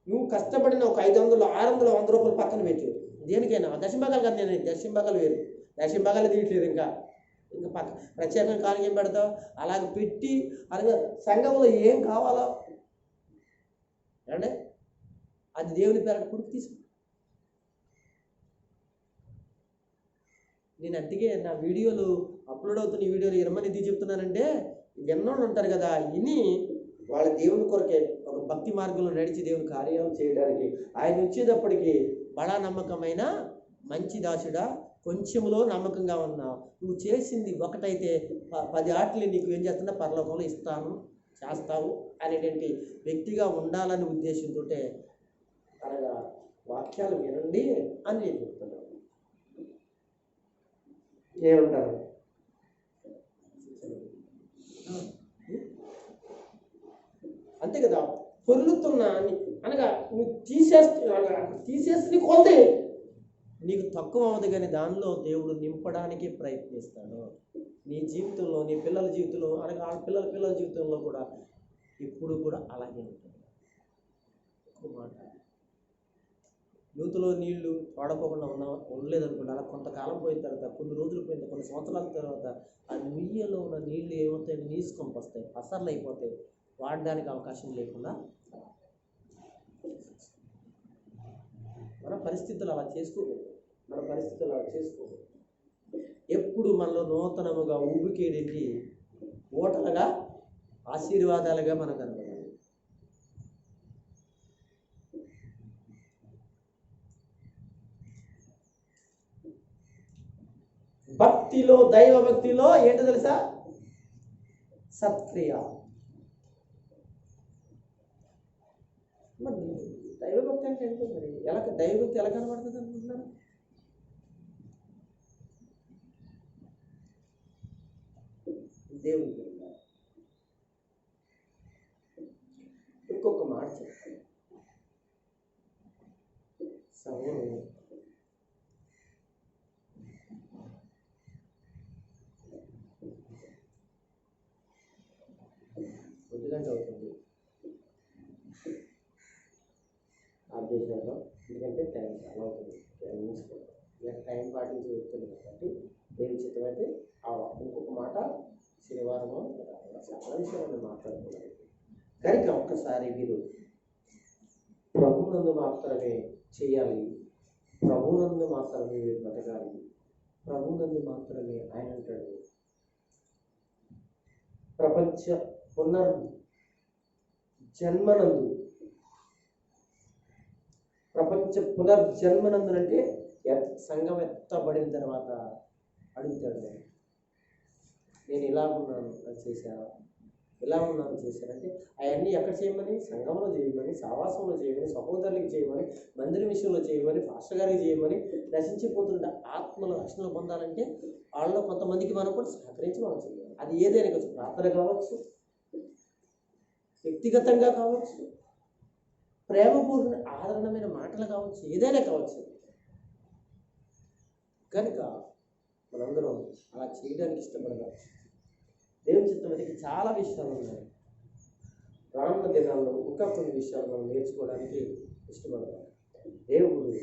నువ్వు కష్టపడిన ఒక 500, 600, 100 రూపాయలు పక్కన పెట్టు. దేనికైనా దశంభాగాలు కదా. నేను దశంభాగాలు వేరు, దశంభాగాలు తీయట్లేదు. ఇంకా పక్క ప్రత్యేకంగా కాలం ఏం పెడతావు? అలాగ పెట్టి అలాగే సంఘంలో ఏం కావాలో అంటే అది దేవుని పేరు కొడుకు తీసుకు. నేను అందుకే నా వీడియోలు అప్లోడ్ అవుతున్న ఈ వీడియోలు ఇరమని ఎందుకు చెప్తున్నానంటే, విన్నోళ్ళు ఉంటారు కదా, ఇని వాళ్ళ దేవుని కొరకే ఒక భక్తి మార్గంలో నడిచి దేవుని కార్యాలు చేయడానికి ఆయన వచ్చేటప్పటికి బడా నమ్మకమైన మంచి దాసుడా, కొంచెంలో నమ్మకంగా ఉన్నావు, నువ్వు చేసింది ఒకటైతే 10 ఆటలు నీకు ఏం చేస్తున్నా పరలోకంలో ఇస్తాను, చేస్తావు అనేటువంటి వ్యక్తిగా ఉండాలని ఉద్దేశంతో అనగా వాక్యాలు వినండి అని నేను చెప్తున్నాను. ఏమంటారు? అంతే కదా. పొర్లుతున్నా అనగా నువ్వు తీసేసి కొలది నీకు తక్కువ అవ్వదు, కానీ దానిలో దేవుడు నింపడానికి ప్రయత్నిస్తాడు. నీ జీవితంలో, నీ పిల్లల జీవితంలో, అనగా ఆ పిల్లల జీవితంలో కూడా ఇప్పుడు కూడా అలాగే ఉంటుంది. ఒక మాట, యూత్లో నీళ్లు వాడకోకుండా ఉండలేదనుకోండి, అలా కొంతకాలం పోయిన తర్వాత, కొన్ని రోజులు పోయిన తర్వాత, కొన్ని సంవత్సరాల తర్వాత ఆ నుయ్యలో ఉన్న నీళ్లు ఏమవుతాయి? నీసుకొంపొస్తాయి, అసర్లు అయిపోతాయి, వాడడానికి అవకాశం లేకుండా. మన పరిస్థితులు అలా చేసుకోకూడదు. ఎప్పుడు మనలో నూతనముగా ఊబికేడేంటి ఓటలుగా ఆశీర్వాదాలుగా మనకు కనపడాలి. భక్తిలో, దైవ భక్తిలో ఏంటో తెలుసా? సత్క్రియ. మరి దైవభక్తి అంటే ఏంటో, మరి ఎలా దైవభక్తి ఎలా కనబడుతుంది అనుకుంటున్నారు? దేవుని ఇంకొక మాట చెప్తాను. సౌలు 1 గంట అవుతుంది ఆదేశాల్లో, ఎందుకంటే టైం చాలా అవుతుంది, టైం పాటించి చెప్తుంది కాబట్టి దేవుని చిత్తమైతే ఇంకొక మాట శనివారము చాలా విషయాలు మాట్లాడుతున్నాను. కనుక ఒక్కసారి మీరు ప్రభునందు మాత్రమే చేయాలి, ప్రభునందు మాత్రమే మీరు బ్రతకాలి, ప్రభునందు మాత్రమే ఆయన అంటాడు ప్రపంచ పునర్జన్మనందు. ప్రపంచ పునర్జన్మనందు అంటే సంఘం ఎత్తబడిన తర్వాత అడుగుతాడు, నేను ఇలా ఉన్నాను అది చేశారా, ఇలా ఉన్నాను చేశారంటే అవన్నీ ఎక్కడ చేయమని? సంఘంలో చేయమని, సావాసంలో చేయమని, సహోదరులకి చేయమని, మందిరం విషయంలో చేయమని, పాస్టర్ గారికి చేయమని. నశించిపోతుంటే ఆత్మల రక్షణలు పొందాలంటే వాళ్ళలో కొంతమందికి మనం కూడా సహకరించి మనం చేయాలి. అది ఏదైనా కావచ్చు, ప్రార్థన కావచ్చు, వ్యక్తిగతంగా కావచ్చు, ప్రేమపూర్ణ ఆదరణమైన మాటలు కావచ్చు, ఏదైనా కావచ్చు. కనుక మనందరం అలా చేయడానికి ఇష్టపడదాం. దేవుని చిత్తమైతే చాలా విషయాలు ఉన్నాయి. రానున్న దినాల్లో ఇంకా కొన్ని విషయాలు మనం నేర్చుకోవడానికి ఇష్టపడతాం. దేవుడు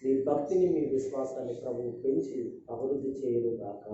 మీ భక్తిని, మీ విశ్వాసాన్ని ప్రభువు పెంచి అభివృద్ధి చేయను కాక.